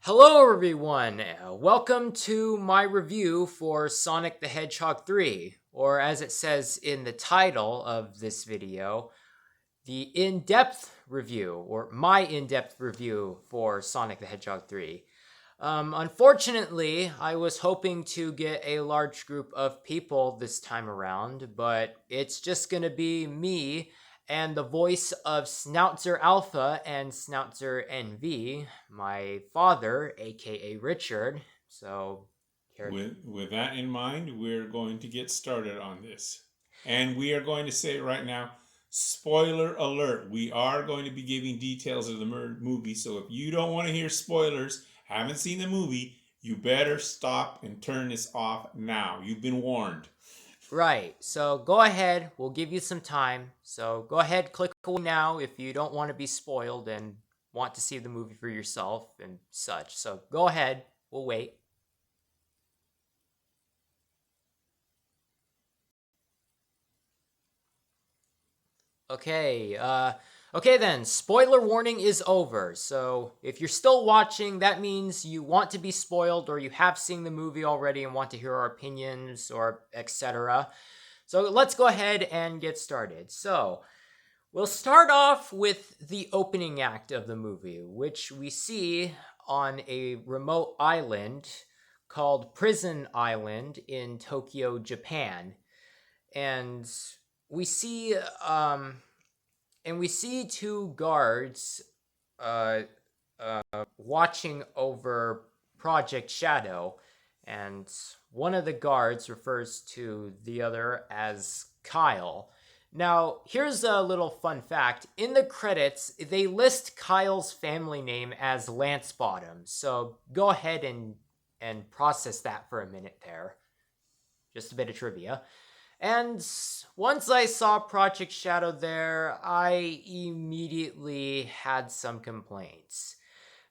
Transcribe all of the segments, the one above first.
Hello everyone, welcome to my review for Sonic the Hedgehog 3, or as it says in the title of this video, the in-depth review, or my in-depth review for Sonic the Hedgehog 3. Unfortunately, I was hoping to get a large group of people this time around, but it's just gonna be me and the voice of Snoutzer Alpha and Snoutzer NV, my father, aka Richard. So, here. With that in mind, we're going to get started on this. And we are going to say right now, spoiler alert. We are going to be giving details of the movie. So if you don't want to hear spoilers, haven't seen the movie, you better stop and turn this off now. You've been warned. Right, so go ahead, we'll give you some time. So go ahead, click away now if you don't want to be spoiled and want to see the movie for yourself and such. So go ahead, we'll wait. Okay, okay then, spoiler warning is over. So if you're still watching, that means you want to be spoiled or you have seen the movie already and want to hear our opinions or etc. So let's go ahead and get started. So we'll start off with the opening act of the movie, which we see on a remote island called Prison Island in Tokyo, Japan. And we see two guards uh, watching over Project Shadow, and one of the guards refers to the other as Kyle. Now, here's a little fun fact. In the credits, they list Kyle's family name as Lance Bottom. So go ahead and process that for a minute there. Just a bit of trivia. And once I saw Project Shadow there, I immediately had some complaints.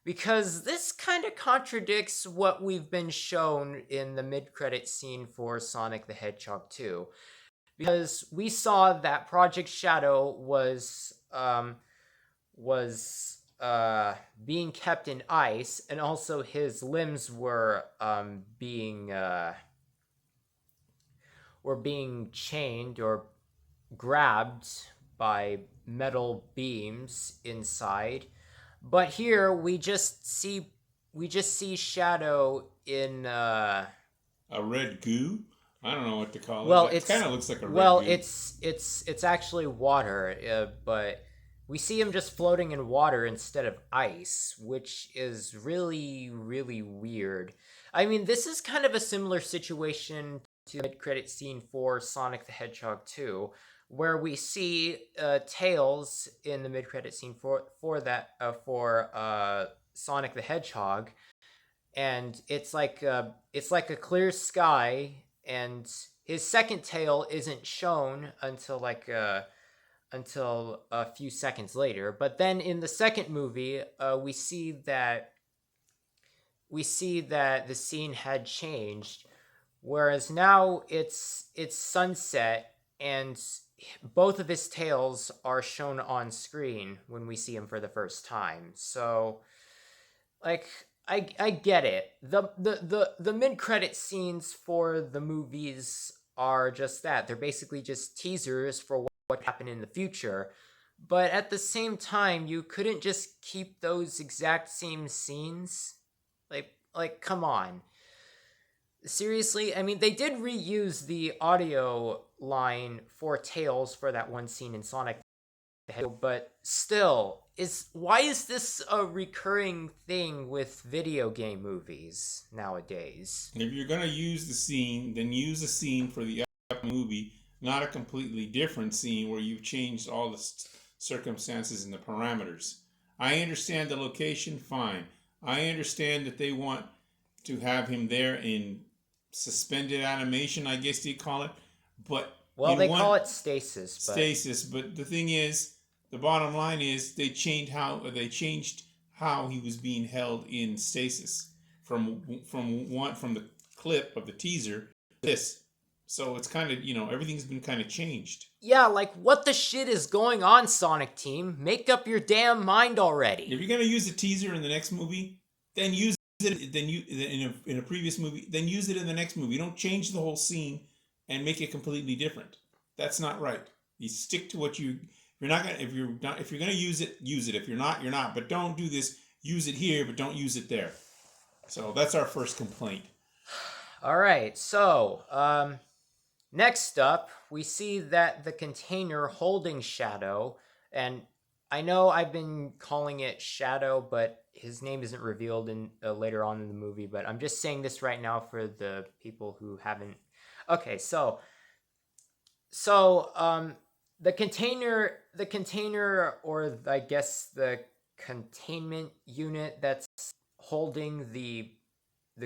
Because this kind of contradicts what we've been shown in the mid-credit scene for Sonic the Hedgehog 2. Because we saw that Project Shadow was being kept in ice, and also his limbs were being chained or grabbed by metal beams inside. But here we just see Shadow in A red goo? I don't know what to call well, it. It kind of looks like a red goo. it's actually water, but we see him just floating in water instead of ice, which is really really weird. I mean, this is kind of a similar situation to the mid-credit scene for Sonic the Hedgehog 2, where we see Tails in the mid-credit scene for Sonic the Hedgehog, and it's like a clear sky, and his second tail isn't shown until a few seconds later. But then in the second movie, we see that the scene had changed, whereas now it's sunset and both of his tails are shown on screen when we see him for the first time. So, like, I get it. The mid-credit scenes for the movies are just that. They're basically just teasers for what happened in the future. But at the same time, you couldn't just keep those exact same scenes. Like come on. Seriously, I mean, they did reuse the audio line for Tails for that one scene in Sonic the Hedgehog, but still, why is this a recurring thing with video game movies nowadays? If you're going to use the scene, then use the scene for the movie, not a completely different scene where you've changed all the circumstances and the parameters. I understand the location, fine. I understand that they want to have him there in suspended animation, I guess they call it. But well, they call it stasis. Stasis, but the thing is, the bottom line is they changed how he was being held in stasis from the clip of the teaser. This, so it's kind of everything's been kind of changed. Yeah, like what the shit is going on, Sonic Team? Make up your damn mind already. If you're gonna use the teaser in the next movie, then use it, then you in a previous movie, then use it in the next movie. Don't change the whole scene and make it completely different. That's not right. You stick to what you. You're not gonna if you're gonna use it, use it. If you're not, you're not. But don't do this. Use it here, but don't use it there. So that's our first complaint. All right, so next up, we see that the container holding Shadow, and I know I've been calling it Shadow, but his name isn't revealed in later on in the movie. But I'm just saying this right now for the people who haven't. Okay, so the container, or I guess the containment unit that's holding the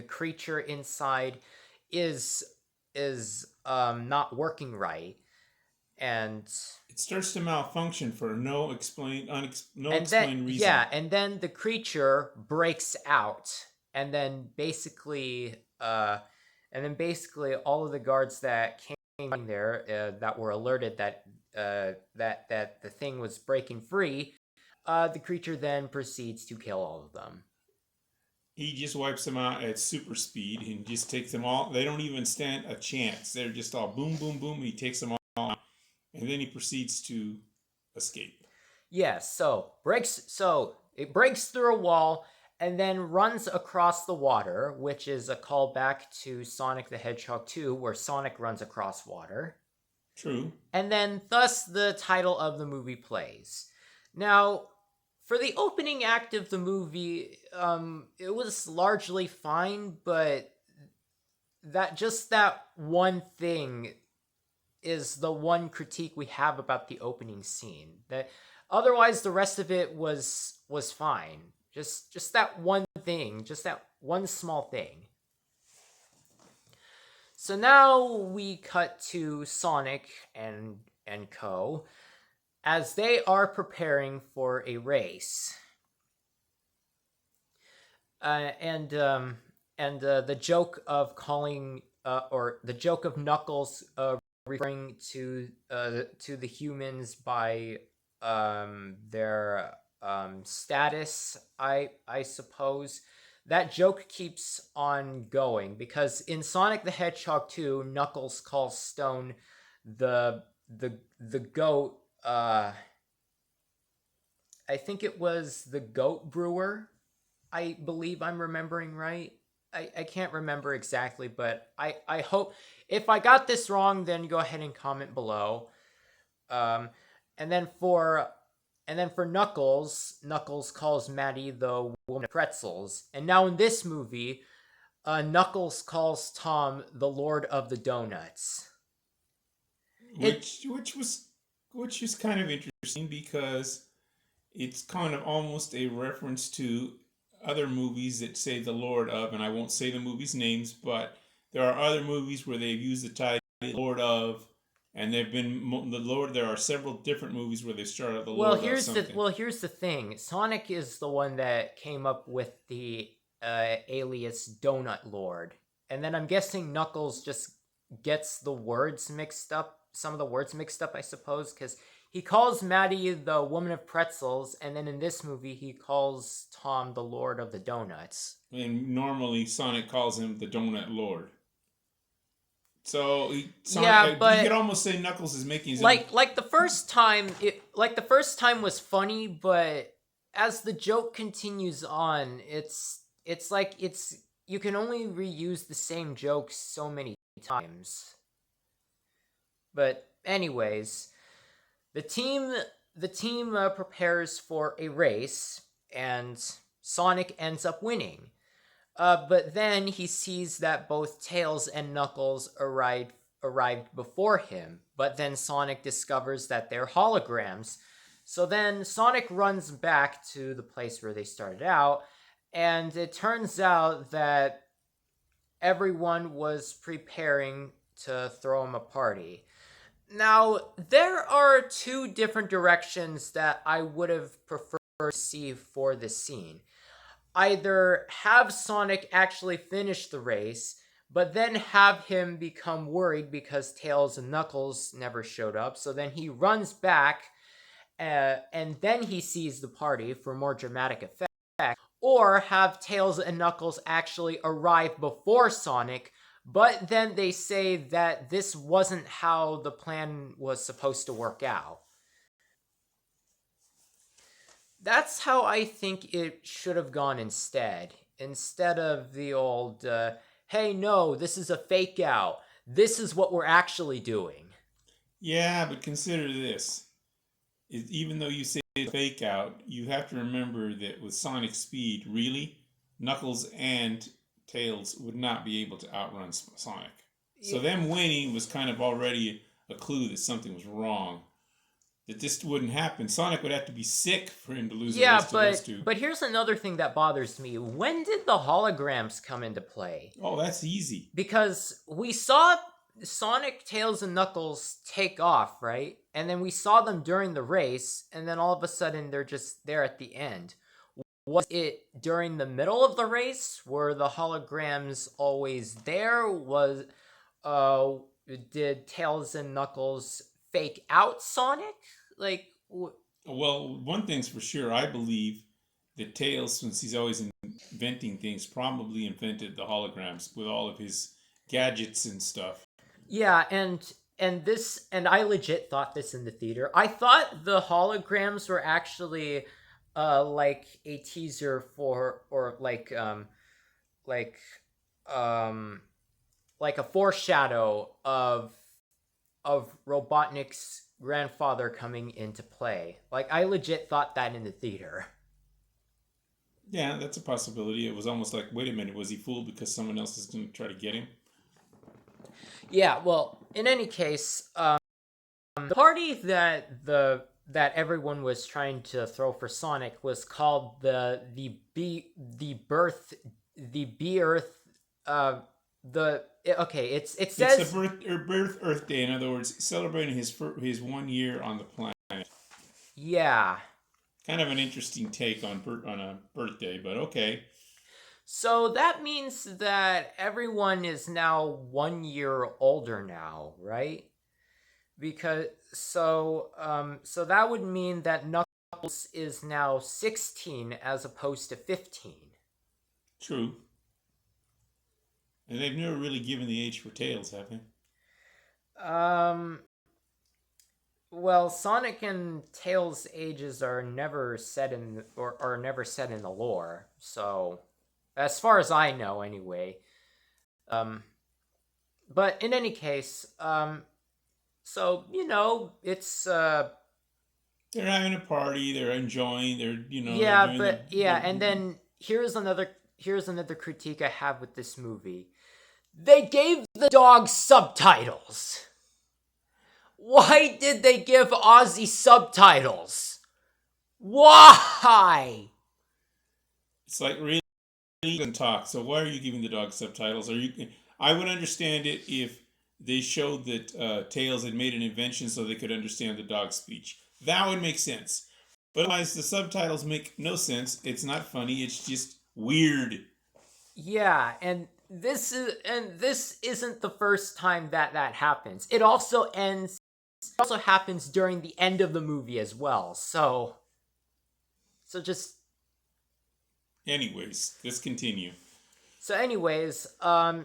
creature inside is not working right, and It starts to malfunction for no and then explained reason. yeah, and then the creature breaks out, and then basically all of the guards that came there that were alerted that that the thing was breaking free, the creature then proceeds to kill all of them. He just wipes them out at super speed and just takes them all. They don't even stand a chance. They're just all boom, boom, boom. He takes them all out, and then he proceeds to escape. Yes, so it breaks through a wall and then runs across the water, which is a callback to Sonic the Hedgehog 2, where Sonic runs across water. True. And then thus the title of the movie plays. Now, for the opening act of the movie, it was largely fine, but that one thing is the one critique we have about the opening scene. That otherwise the rest of it was fine. Just that one thing, just that one small thing. So now we cut to Sonic and co. as they are preparing for a race. The joke of calling or the joke of Knuckles referring to the humans by their status, I suppose. That joke keeps on going because in Sonic the Hedgehog 2, Knuckles calls Stone the goat. I think it was the goat brewer. I believe I'm remembering right. I can't remember exactly, but I hope if I got this wrong, then go ahead and comment below. And then for Knuckles, Knuckles calls Maddie the woman of pretzels. And now in this movie, Knuckles calls Tom the Lord of the Donuts. Which was kind of interesting because it's kind of almost a reference to other movies that say the Lord of, and I won't say the movies' names, but there are other movies where they've used the title Lord of, and there've been the Lord. There are several different movies where they start out the Lord of something. Here's the thing. Sonic is the one that came up with the alias Donut Lord, and then I'm guessing Knuckles just gets the words mixed up. Some of the words mixed up, I suppose, because he calls Maddie the woman of pretzels, and then in this movie he calls Tom the Lord of the Donuts. And normally Sonic calls him the Donut Lord. So yeah, but you could almost say Knuckles is making his like the first time the first time was funny, but as the joke continues on, it's like you can only reuse the same joke so many times. But anyways, the team prepares for a race, and Sonic ends up winning. But then he sees that both Tails and Knuckles arrived before him. But then Sonic discovers that they're holograms. So then Sonic runs back to the place where they started out, and it turns out that everyone was preparing to throw him a party. Now, there are two different directions that I would have preferred to see for this scene. Either have Sonic actually finish the race, but then have him become worried because Tails and Knuckles never showed up, so then he runs back and then he sees the party for more dramatic effect. or have Tails and Knuckles actually arrive before Sonic, but then they say that this wasn't how the plan was supposed to work out. That's how I think it should have gone instead. Instead of the old, hey, no, this is a fake out. This is what we're actually doing. Yeah, but consider this. Even though you say fake out, you have to remember that with Sonic speed, really, Knuckles and Tails would not be able to outrun Sonic. So them winning was kind of already a clue that something was wrong. That this wouldn't happen. Sonic would have to be sick for him to lose the race to those two. But here's another thing that bothers me. When did the holograms come into play? Oh, that's easy. Because we saw Sonic, Tails, and Knuckles take off, right? And then we saw them during the race, and then all of a sudden they're just there at the end. Was it during the middle of the race? Were the holograms always there? Did Tails and Knuckles fake out Sonic? Well, one thing's for sure. I believe that Tails, since he's always inventing things, probably invented the holograms with all of his gadgets and stuff. Yeah, and I legit thought this in the theater. I thought the holograms were actually like a teaser for, or like a foreshadow of Robotnik's grandfather coming into play. Like, I legit thought that in the theater. Yeah, that's a possibility. It was almost like, wait a minute, was he fooled because someone else is going to try to get him? Yeah, well, in any case, the party that everyone was trying to throw for Sonic was called the Earth. It says it's the birth Earth Day. In other words, celebrating his 1 year on the planet. Yeah. Kind of an interesting take on a birthday, but okay. So that means that everyone is now 1 year older now, right? Because so that would mean that Knuckles is now 16 as opposed to 15. True. And they've never really given the age for Tails, have they? Well, Sonic and Tails' ages are never said in the lore. So, as far as I know, anyway. But in any case, so it's they're having a party. They're enjoying. And then here's another critique I have with this movie. They gave the dog subtitles. Why did they give Ozzy subtitles? Why? It's like really doesn't talk. So why are you giving the dog subtitles? I would understand it if they showed that Tails had made an invention so they could understand the dog's speech. That would make sense. But otherwise, the subtitles make no sense. It's not funny. It's just weird. Yeah, and this isn't the first time that happens. It also happens during the end of the movie as well. So just anyways, let's continue. So anyways,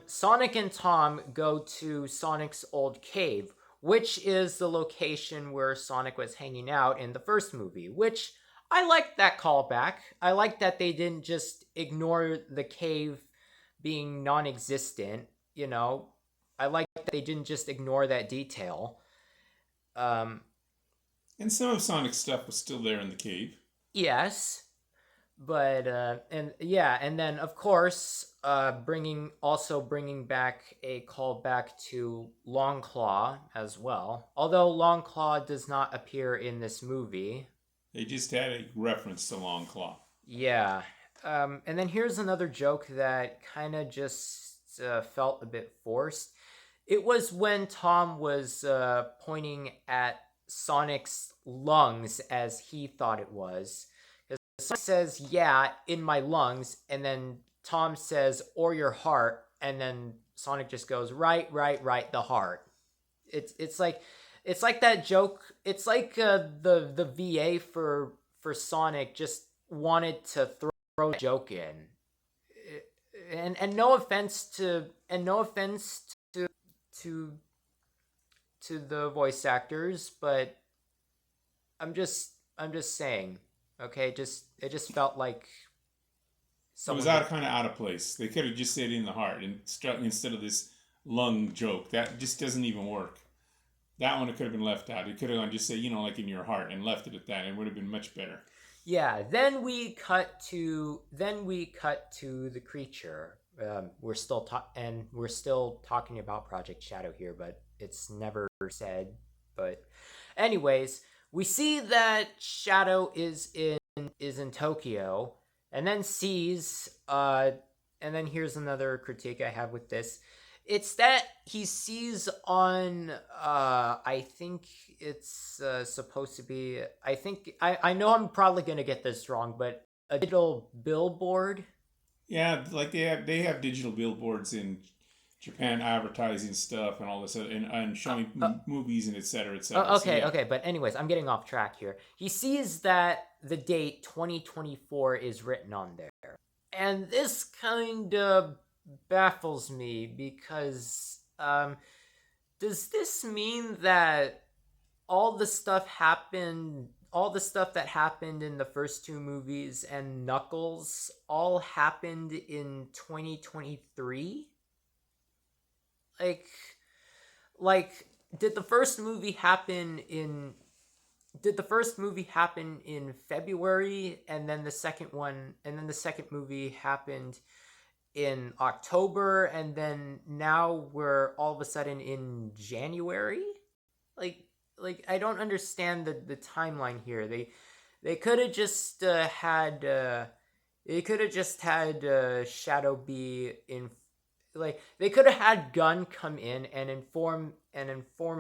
Sonic and Tom go to Sonic's old cave, which is the location where Sonic was hanging out in the first movie, which I like that callback. I like that they didn't just ignore the cave being non-existent, I like that they didn't just ignore that detail. And some of Sonic's stuff was still there in the cave. Yes. But and then of course bringing back a callback to Longclaw as well. Although Longclaw does not appear in this movie. They just had a reference to Longclaw. Yeah. And then here's another joke that kind of just felt a bit forced. It was when Tom was pointing at Sonic's lungs as he thought it was. Sonic says, yeah, in my lungs, and then Tom says, or your heart, and then Sonic just goes, right, the heart. It's like that joke. It's like the VA for Sonic just wanted to throw throw a joke in. And no offense to to to the voice actors, but I'm just saying, okay, it just felt like It was someone did. kind of out of place. They could have just said in the heart and instead of this lung joke. That just doesn't even work. That one, it could have been left out. It could have just said, like in your heart, and left it at that. It would have been much better. Yeah, then we cut to the creature. We're still talking about Project Shadow here, but it's never said. But anyways, we see that Shadow is in Tokyo, and then sees and then here's another critique I have with this. It's that he sees on I think it's supposed to be, I know I'm probably going to get this wrong, but a digital billboard. Yeah, like they have digital billboards in Japan advertising stuff and all this, and showing movies and et cetera, et cetera. Okay, okay, but anyways, I'm getting off track here. He sees that the date 2024 is written on there. And this kind of baffles me because does this mean that all the stuff that happened in the first two movies and Knuckles all happened in 2023? Like did the first movie happen in February, and then the second movie happened in October, and then now we're all of a sudden in January? Like I don't understand the timeline here. They could have just had Shadow be in, like they could have had Gunn come in and inform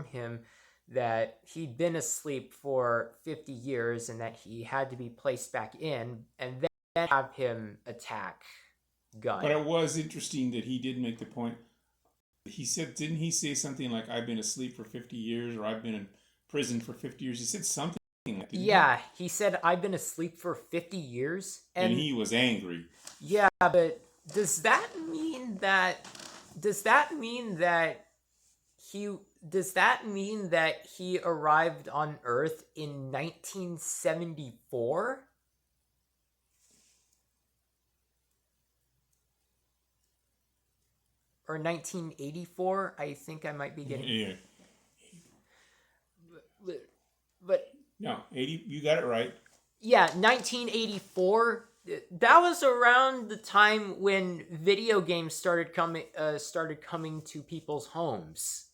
him that he'd been asleep for 50 years and that he had to be placed back in, and then have him attack Gunn. But it was interesting that he did make the point. He said, didn't he say something like, I've been asleep for 50 years, or I've been in prison for 50 years? He said something like that. Yeah, he said, I've been asleep for 50 years. And he was angry. Yeah, but does that mean that he arrived on Earth in 1974? Or 1984? I think I might be getting... Yeah. But no, 80. You got it right. Yeah, 1984. That was around the time when video games started coming to people's homes.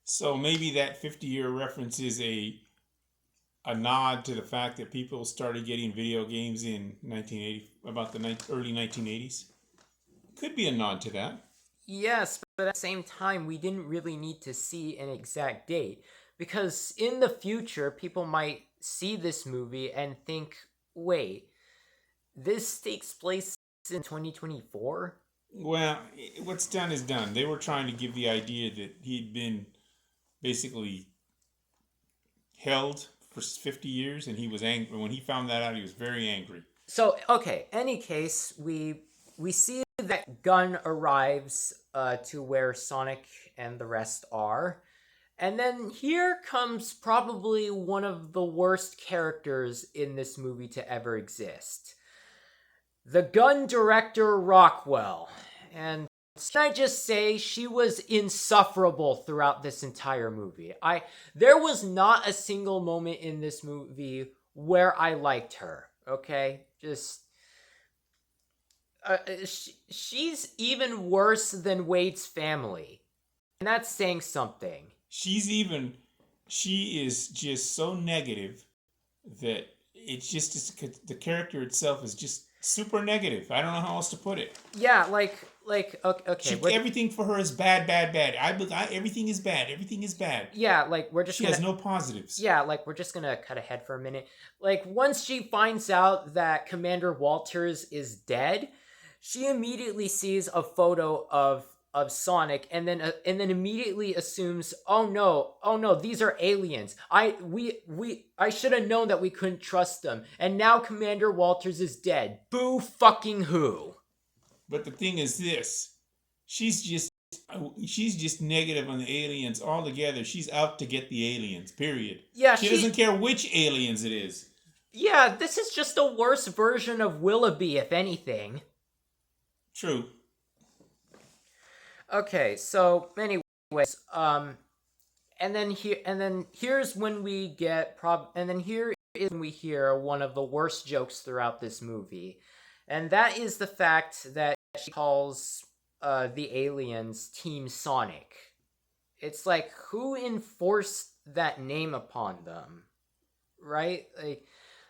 So maybe that 50-year reference is a nod to the fact that people started getting video games in 1980, about the early 1980s. Could be a nod to that. Yes, but at the same time, we didn't really need to see an exact date, because in the future, people might see this movie and think, wait, this takes place in 2024? Well, what's done is done. They were trying to give the idea that he'd been basically held for 50 years, and he was angry. When he found that out, he was very angry. So, okay, any case, we see that Gunn arrives to where Sonic and the rest are. And then here comes probably one of the worst characters in this movie to ever exist. The Gunn director, Rockwell. And can I just say, she was insufferable throughout this entire movie. There was not a single moment in this movie where I liked her, okay? Just... she's even worse than Wade's family. And that's saying something. She is just so negative that it's just, the character itself is just super negative. I don't know how else to put it. Yeah, okay. Everything for her is bad, bad, bad. Everything is bad. Everything is bad. Yeah, like she has no positives. Yeah, like we're just gonna cut ahead for a minute. Like once she finds out that Commander Walters is dead, she immediately sees a photo of of Sonic, and then immediately assumes, oh no, these are aliens. I should have known that we couldn't trust them, and now Commander Walters is dead. Boo fucking who. But the thing is this: she's just she's just negative on the aliens altogether. She's out to get the aliens. Period. Yeah, She doesn't care which aliens it is. Yeah, this is just a worse version of Willoughby, if anything. True. Okay, so anyways, and then here's when we get here is when we hear one of the worst jokes throughout this movie, and that is the fact that she calls the aliens Team Sonic. It's like, who enforced that name upon them, right?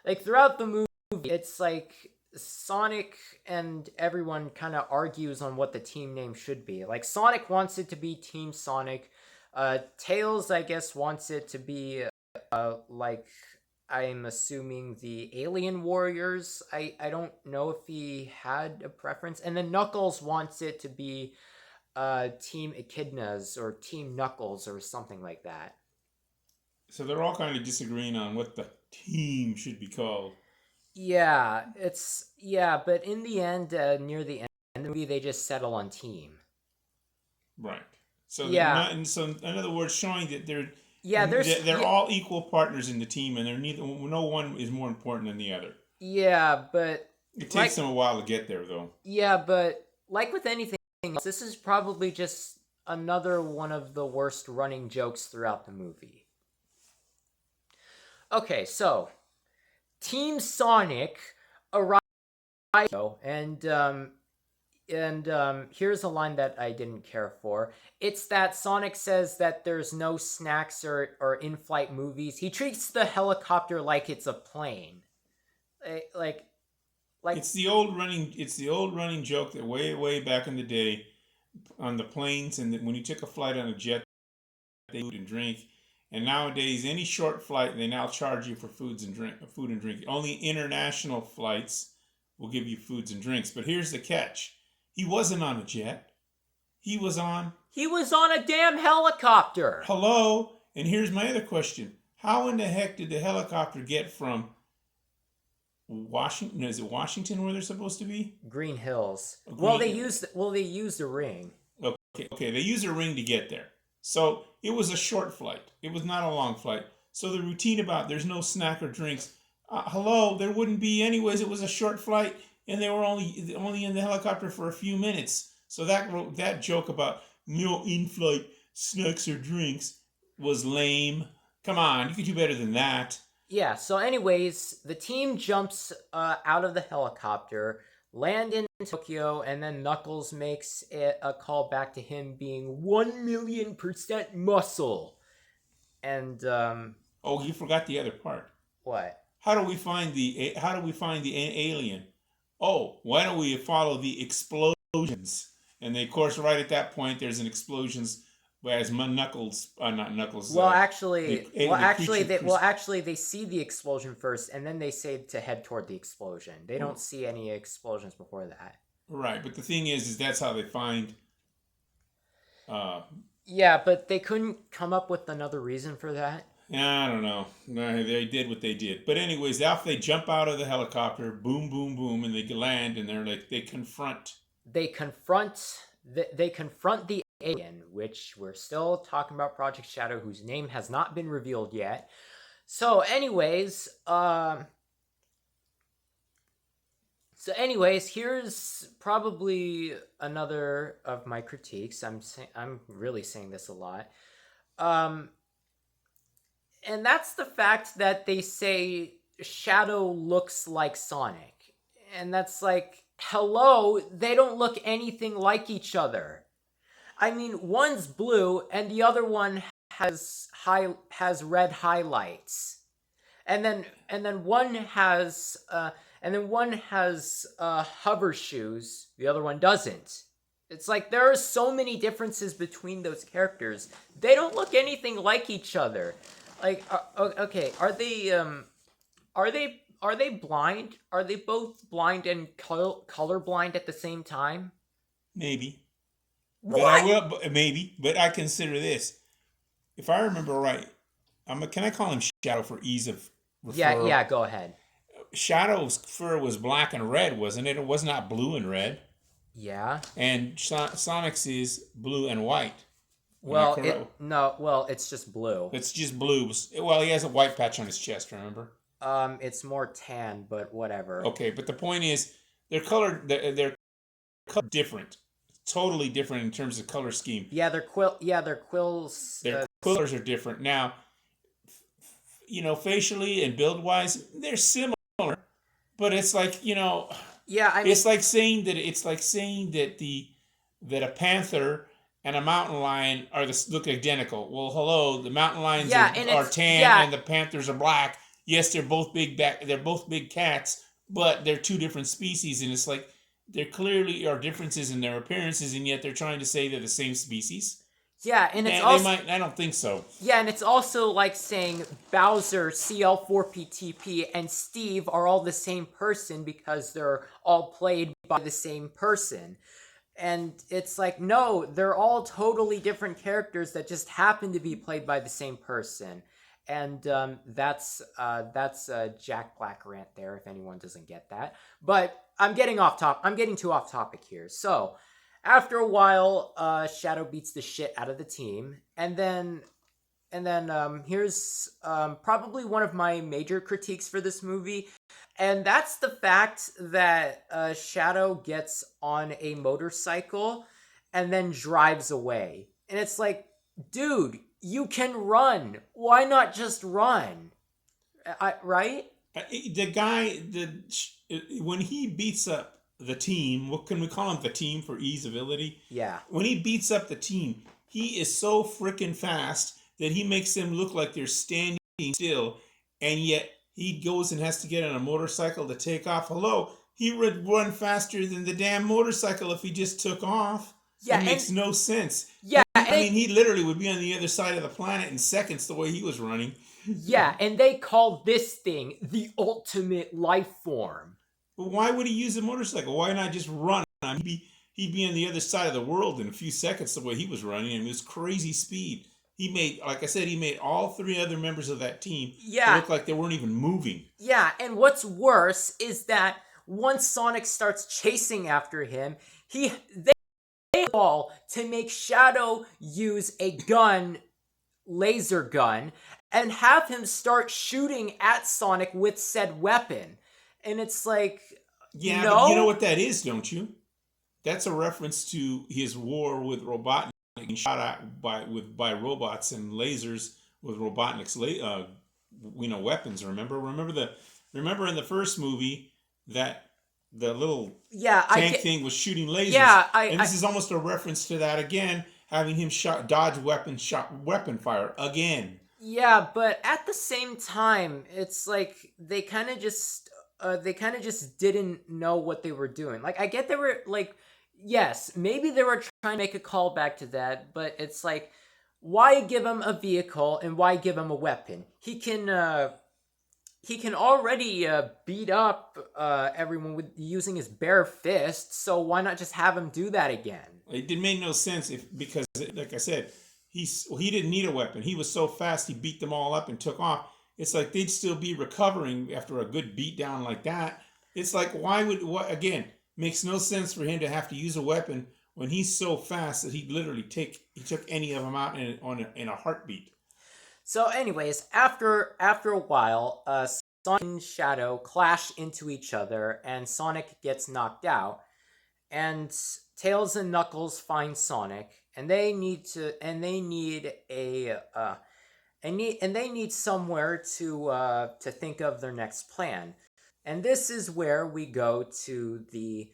Like throughout the movie, it's like Sonic and everyone kind of argues on what the team name should be. Like Sonic wants it to be Team Sonic. Tails, I guess, wants it to be like, I'm assuming, the Alien Warriors. I don't know if he had a preference. And then Knuckles wants it to be Team Echidnas or Team Knuckles or something like that. So they're all kind of disagreeing on what the team should be called. Yeah, but in the end, near the end of the movie, they just settle on Team. Right. So yeah. So in other words, showing that they're they're all equal partners in the team, and no one is more important than the other. Yeah, but it takes them a while to get there, though. Yeah, but like with anything else, this is probably just another one of the worst running jokes throughout the movie. Okay, so Team Sonic arrives, and here's a line that I didn't care for. It's that Sonic says that there's no snacks or in-flight movies. He treats the helicopter like it's a plane. Like it's the old running joke that way back in the day on the planes, and that when you took a flight on a jet, they food and drink. And nowadays, any short flight, they now charge you for food and drink. Only international flights will give you foods and drinks. But here's the catch: he wasn't on a jet. He was on a damn helicopter. Hello. And here's my other question: how in the heck did the helicopter get from Washington? Is it Washington where they're supposed to be? Green Hills. They used a ring. Okay. They used a ring to get there. So it was a short flight. It was not a long flight. So the routine about there's no snack or drinks. Hello, there wouldn't be anyways. It was a short flight, and they were only in the helicopter for a few minutes. So that joke about no in-flight snacks or drinks was lame. Come on, you could do better than that. Yeah. So, anyways, the team jumps out of the helicopter, land in Tokyo, and then Knuckles makes a call back to him being 1,000,000% muscle. And you forgot the other part. What? How do we find the alien? Oh, why don't we follow the explosions? And they, of course, right at that point, there's an explosions. Whereas Knuckles, not Knuckles. Actually, they see the explosion first, and then they say to head toward the explosion. They don't see any explosions before that. Right, but the thing is that's how they find. Yeah, but they couldn't come up with another reason for that. I don't know. They did what they did. But anyways, after they jump out of the helicopter, boom, boom, boom, and they land, and they confront. They confront the alien, which we're still talking about Project Shadow, whose name has not been revealed yet. So anyways, here's probably another of my critiques. I'm really saying this a lot. And that's the fact that they say Shadow looks like Sonic. And that's like, hello, they don't look anything like each other. I mean, one's blue and the other one has red highlights. And then one has hover shoes, the other one doesn't. It's like there are so many differences between those characters. They don't look anything like each other. Like, okay, are they blind? Are they both blind and colorblind at the same time? Maybe. But I What? will, maybe. But I consider this. If I remember right, can I call him Shadow for ease of Yeah, referral? yeah, go ahead. Shadow's fur was black and red, wasn't it? It was not blue and red. Yeah. And Sonic's is blue and white. Am I Well, correct? it's just blue. It's just blue. Well, he has a white patch on his chest, remember? It's more tan, but whatever. Okay, but the point is, they're color different, totally different in terms of color scheme. Yeah, their quills. Their colors are different. Now, facially and build wise, they're similar, but it's like Yeah, I mean, it's like saying that a panther and a mountain lion look identical. Well, hello, the mountain lions yeah, and are it's tan yeah, and the panthers are black. Yes, they're both they're both big cats, but they're two different species, and it's like there clearly are differences in their appearances, and yet they're trying to say they're the same species. yeah, and it's They also might. I don't think so. yeah, and it's also like saying Bowser, CL4PTP, and Steve are all the same person because they're all played by the same person. And it's like, no, they're all totally different characters that just happen to be played by the same person. And that's Jack Black rant there. If anyone doesn't get that, but I'm getting off top. I'm getting too off topic here. So after a while, Shadow beats the shit out of the team, and then here's probably one of my major critiques for this movie, and that's the fact that Shadow gets on a motorcycle and then drives away. And it's like, dude, you can run. Why not just run? Right? The guy, when he beats up the team, what can we call him? The team for easeability. Yeah. When he beats up the team, he is so freaking fast that he makes them look like they're standing still, and yet he goes and has to get on a motorcycle to take off. Hello, he would run faster than the damn motorcycle if he just took off. Yeah, It makes no sense. Yeah, I mean, he literally would be on the other side of the planet in seconds the way he was running. yeah, and they call this thing the ultimate life form. But why would he use a motorcycle? Why not just run? He'd be on the other side of the world in a few seconds the way he was running, and it was crazy speed. He made, like I said, he made all three other members of that team look like they weren't even moving. Yeah, and what's worse is that once Sonic starts chasing after him, they all to make Shadow use a gun, laser gun, and have him start shooting at Sonic with said weapon. And it's like, yeah, no? But you know what that is, don't you? That's a reference to his war with Robotnik being shot at by robots and lasers with Robotnik's weapons. Remember in the first movie that the little tank thing was shooting lasers. Yeah, and this is almost a reference to that again, having him dodge weapon fire again. Yeah, but at the same time, it's like they kind of just didn't know what they were doing. Like, I get they were like, yes, maybe they were trying to make a callback to that, but it's like, why give him a vehicle and why give him a weapon? He can already beat up everyone with using his bare fist, so why not just have him do that again? It made no sense because, like I said, he didn't need a weapon. He was so fast, he beat them all up and took off. It's like they'd still be recovering after a good beat down like that. It's like, again, makes no sense for him to have to use a weapon when he's so fast that he'd literally took any of them out in a heartbeat. So anyways, after a while, Sonic and Shadow clash into each other and Sonic gets knocked out, and Tails and Knuckles find Sonic, and they need somewhere to think of their next plan. And this is where we go to a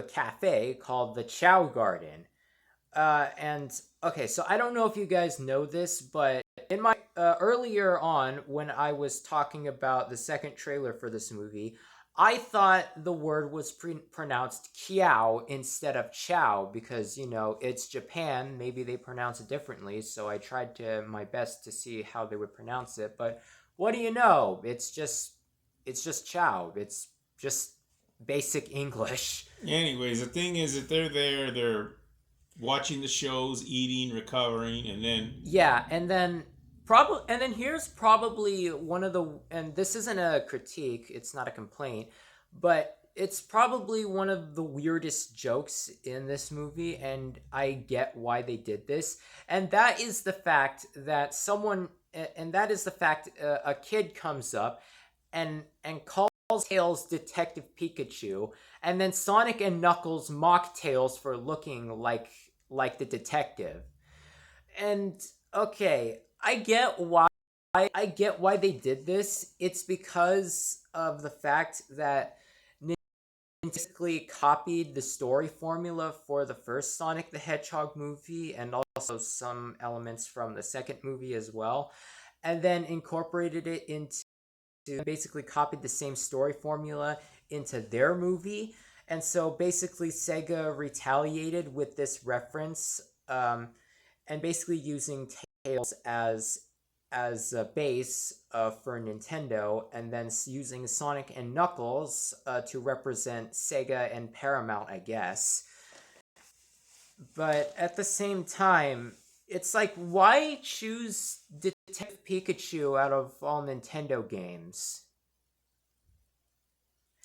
cafe called the Chow Garden. And okay, so I don't know if you guys know this, but in my earlier on when I was talking about the second trailer for this movie, I thought the word was pronounced Kiao instead of Chow because it's Japan. Maybe they pronounce it differently, so I tried my best to see how they would pronounce it. But what do you know? It's just Chow. It's just basic English. Anyways, the thing is that they're there, they're watching the shows, eating, recovering, and then Yeah, and then here's probably one of the, and this isn't a critique, it's not a complaint, but it's probably one of the weirdest jokes in this movie, and I get why they did this. And that is the fact that a kid comes up and calls Tails Detective Pikachu, and then Sonic and Knuckles mock Tails for looking like the detective. And okay, I get why they did this. It's because of the fact that basically copied the story formula for the first Sonic the Hedgehog movie and also some elements from the second movie as well, and then incorporated it into, basically copied the same story formula into their movie. And so basically Sega retaliated with this reference, and basically using Tails as a base for Nintendo, and then using Sonic and Knuckles to represent Sega and Paramount, I guess. But at the same time, it's like, why choose Detective Pikachu out of all Nintendo games?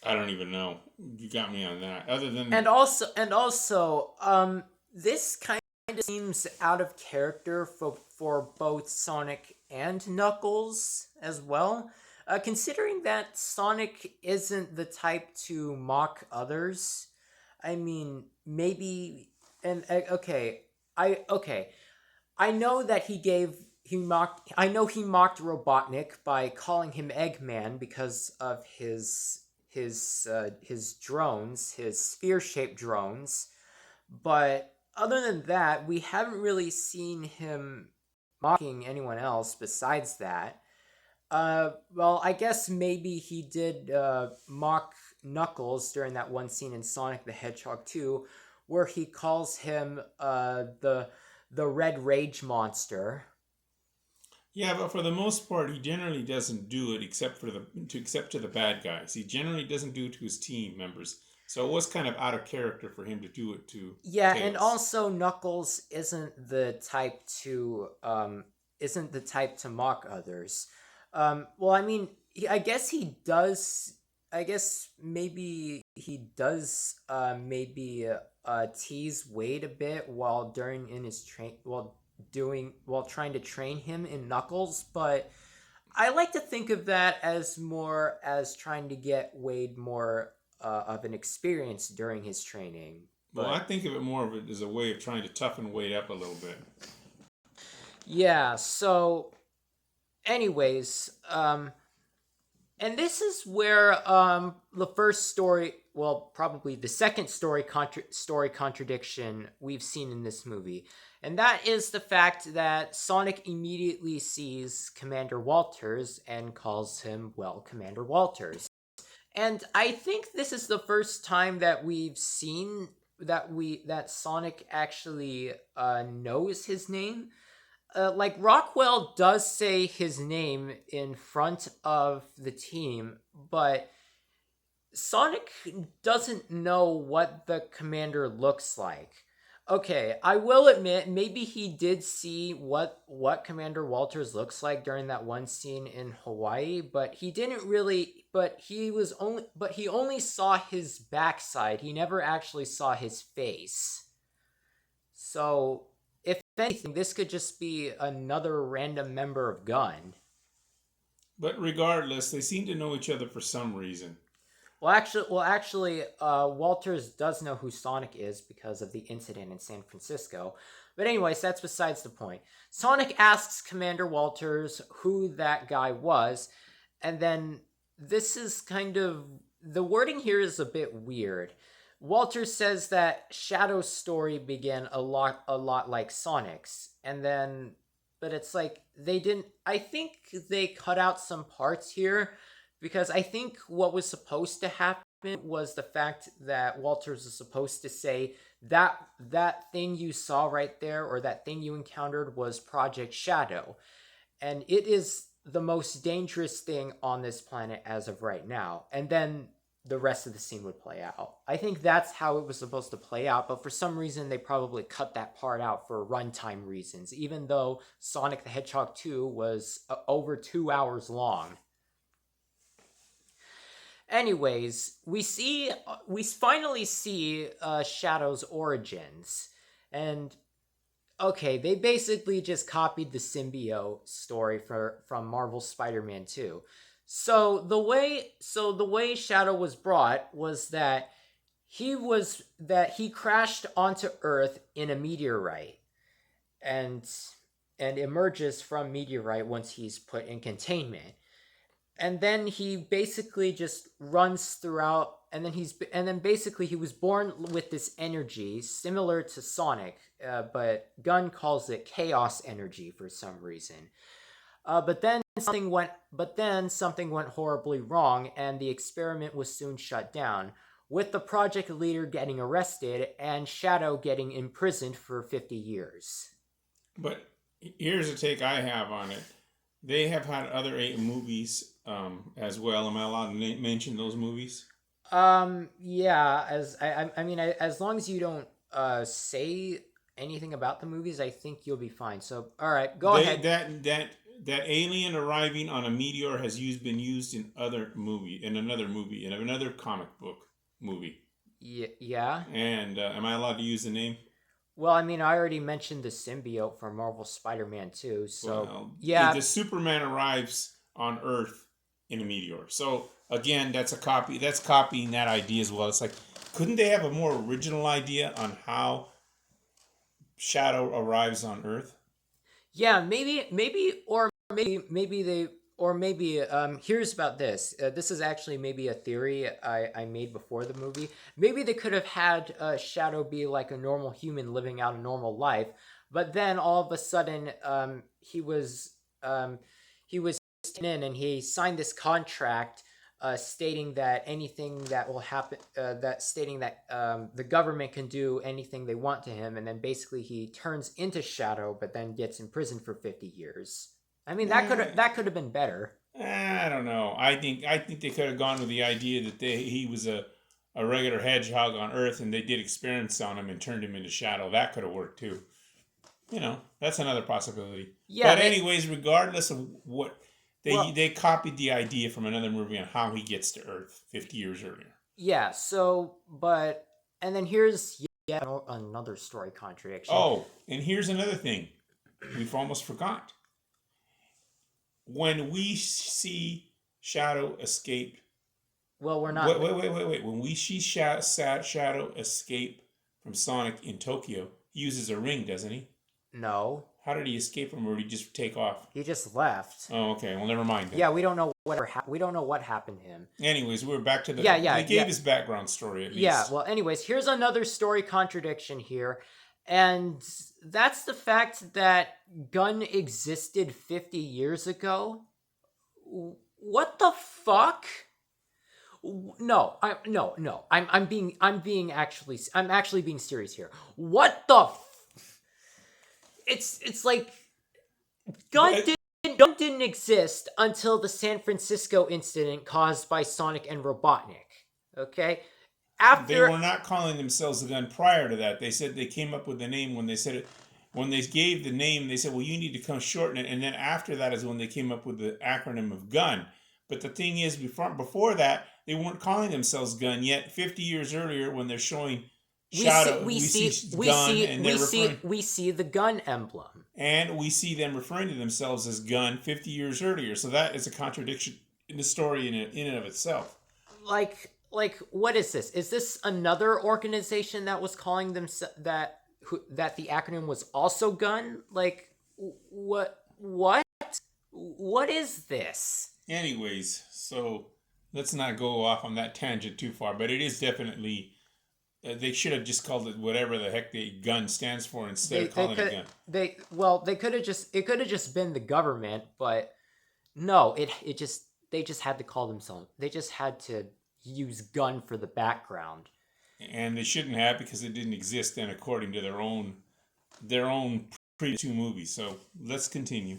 I don't even know. You got me on that. Other than This kind of seems out of character for both Sonic and Knuckles as well. Considering that Sonic isn't the type to mock others, I mean, maybe, and okay, I know that he mocked Robotnik by calling him Eggman because of his drones, his sphere shaped drones. But other than that, we haven't really seen him mocking anyone else besides that. Well, I guess maybe he did mock Knuckles during that one scene in Sonic the Hedgehog 2, where he calls him the Red Rage Monster. yeah, but for the most part, he generally doesn't do it except to the bad guys. He generally doesn't do it to his team members. So it was kind of out of character for him to do it to Yeah, and Tails. also Knuckles isn't the type to mock others. Well, I mean, I guess he does. I guess maybe he does. Maybe tease Wade a bit while during in his train while trying to train him in Knuckles, but I like to think of that as more as trying to get Wade more of an experience during his training. Well, I But think of it more of it as a way of trying to toughen Wade up a little bit. yeah, so anyways, and this is where the first story, well, probably the second story contradiction we've seen in this movie. And that is the fact that Sonic immediately sees Commander Walters and calls him, well, Commander Walters. And I think this is the first time that we've seen that Sonic actually knows his name. Like Rockwell does say his name in front of the team, but Sonic doesn't know what the commander looks like. Okay, I will admit maybe he did see what Commander Walters looks like during that one scene in Hawaii, but he didn't really but he only saw his backside. He never actually saw his face. So, if anything, this could just be another random member of Gun. But regardless, they seem to know each other for some reason. Walters does know who Sonic is because of the incident in San Francisco. But anyways, that's besides the point. Sonic asks Commander Walters who that guy was, and then this is kind of, the wording here is a bit weird. Walters says that Shadow's story began a lot like Sonic's, and then but it's like they didn't, I think they cut out some parts here because I think what was supposed to happen was the fact that Walters was supposed to say that thing you saw right there, or that thing you encountered, was Project Shadow, and it is the most dangerous thing on this planet as of right now. And then the rest of the scene would play out. I think that's how it was supposed to play out, but for some reason they probably cut that part out for runtime reasons, even though Sonic the Hedgehog 2 was over 2 hours long. Anyways, we finally see Shadow's origins, and okay, they basically just copied the symbiote story from Marvel's Spider-Man 2. So the way Shadow was brought was that he crashed onto Earth in a meteorite and emerges from meteorite once he's put in containment. And then he basically just runs throughout, and then basically he was born with this energy similar to Sonic, but Gunn calls it chaos energy for some reason. But then something went horribly wrong, and the experiment was soon shut down, with the project leader getting arrested and Shadow getting imprisoned for 50 years. But here's a take I have on it. They have had other 8 movies as well. Am I allowed to mention those movies? Yeah. As long as you don't say anything about the movies, I think you'll be fine. So, all right, go ahead. That alien arriving on a meteor has been used in another movie, in another comic book movie. Yeah. And am I allowed to use the name? Well, I already mentioned the symbiote from Marvel Spider-Man 2, so Well, yeah. the Superman arrives on Earth in a meteor. So again, that's a copy. That's copying that idea as well. It's like, couldn't they have a more original idea on how Shadow arrives on Earth? Yeah, maybe, here's about this. This is actually maybe a theory I made before the movie. Maybe they could have had Shadow be like a normal human living out a normal life, but then all of a sudden, he was taken in and he signed this contract stating that anything that will happen, stating that the government can do anything they want to him, and then basically he turns into Shadow, but then gets imprisoned for 50 years. That could have been better. I don't know. I think they could have gone with the idea that he was a regular hedgehog on Earth, and they did experiments on him and turned him into Shadow. That could have worked too. That's another possibility. Yeah, But anyways, regardless of what they copied the idea from another movie on how he gets to Earth 50 years earlier. Yeah. And then here's yet another story contradiction. Oh, and here's another thing we've almost forgot. When we see Shadow escape. Well, we're not. Wait. When we see Shadow escape from Sonic in Tokyo, he uses a ring, doesn't he? No. How did he escape from, or did he just take off? He just left. Oh, okay. Well, never mind then. Yeah, we don't know we don't know what happened to him. Anyways, we're back to the. They gave his background story at least. Yeah. Well, anyways, here's another story contradiction here, and that's the fact that Gunn existed 50 years ago. What the fuck? No. I'm actually being serious here. What the? It's like Gunn didn't exist until the San Francisco incident caused by Sonic and Robotnik. Okay. They were not calling themselves the Gun prior to that. They said they came up with the name when they said it. When they gave the name, they said, well, you need to come shorten it. And then after that is when they came up with the acronym of Gun. But the thing is, before that, they weren't calling themselves Gun yet. 50 years earlier, when they're showing Shadow, we see the Gun emblem. And we see them referring to themselves as Gun 50 years earlier. So that is a contradiction in the story in and of itself. Like, what is this? Is this another organization that was calling them that the acronym was also Gun? Like, what is this? Anyways, so let's not go off on that tangent too far, but it is definitely they should have just called it whatever the heck the Gun stands for instead of calling it Gun. They could have just been the government, but no, they just had to call themselves. They just had to use Gun for the background. And they shouldn't have, because it didn't exist then according to their own previous 2 movies. So let's continue.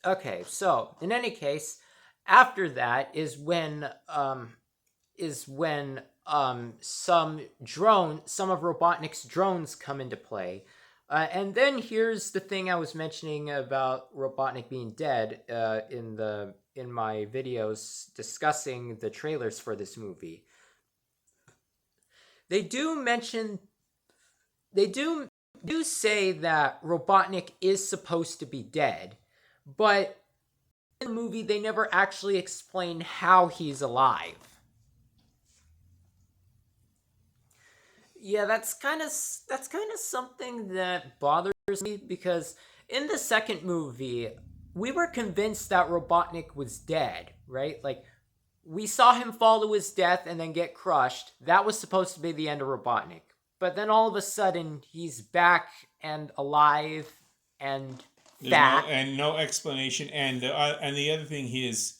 Okay, so in any case, after that is when is when some of Robotnik's drones come into play. And then here's the thing I was mentioning about Robotnik being dead in my videos discussing the trailers for this movie. They do mention they do say that Robotnik is supposed to be dead, but in the movie they never actually explain how he's alive. Yeah, that's kind of something that bothers me, because in the second movie, we were convinced that Robotnik was dead, right? Like, we saw him fall to his death and then get crushed. That was supposed to be the end of Robotnik. But then all of a sudden, he's back and alive and fat. No explanation. And the other thing, his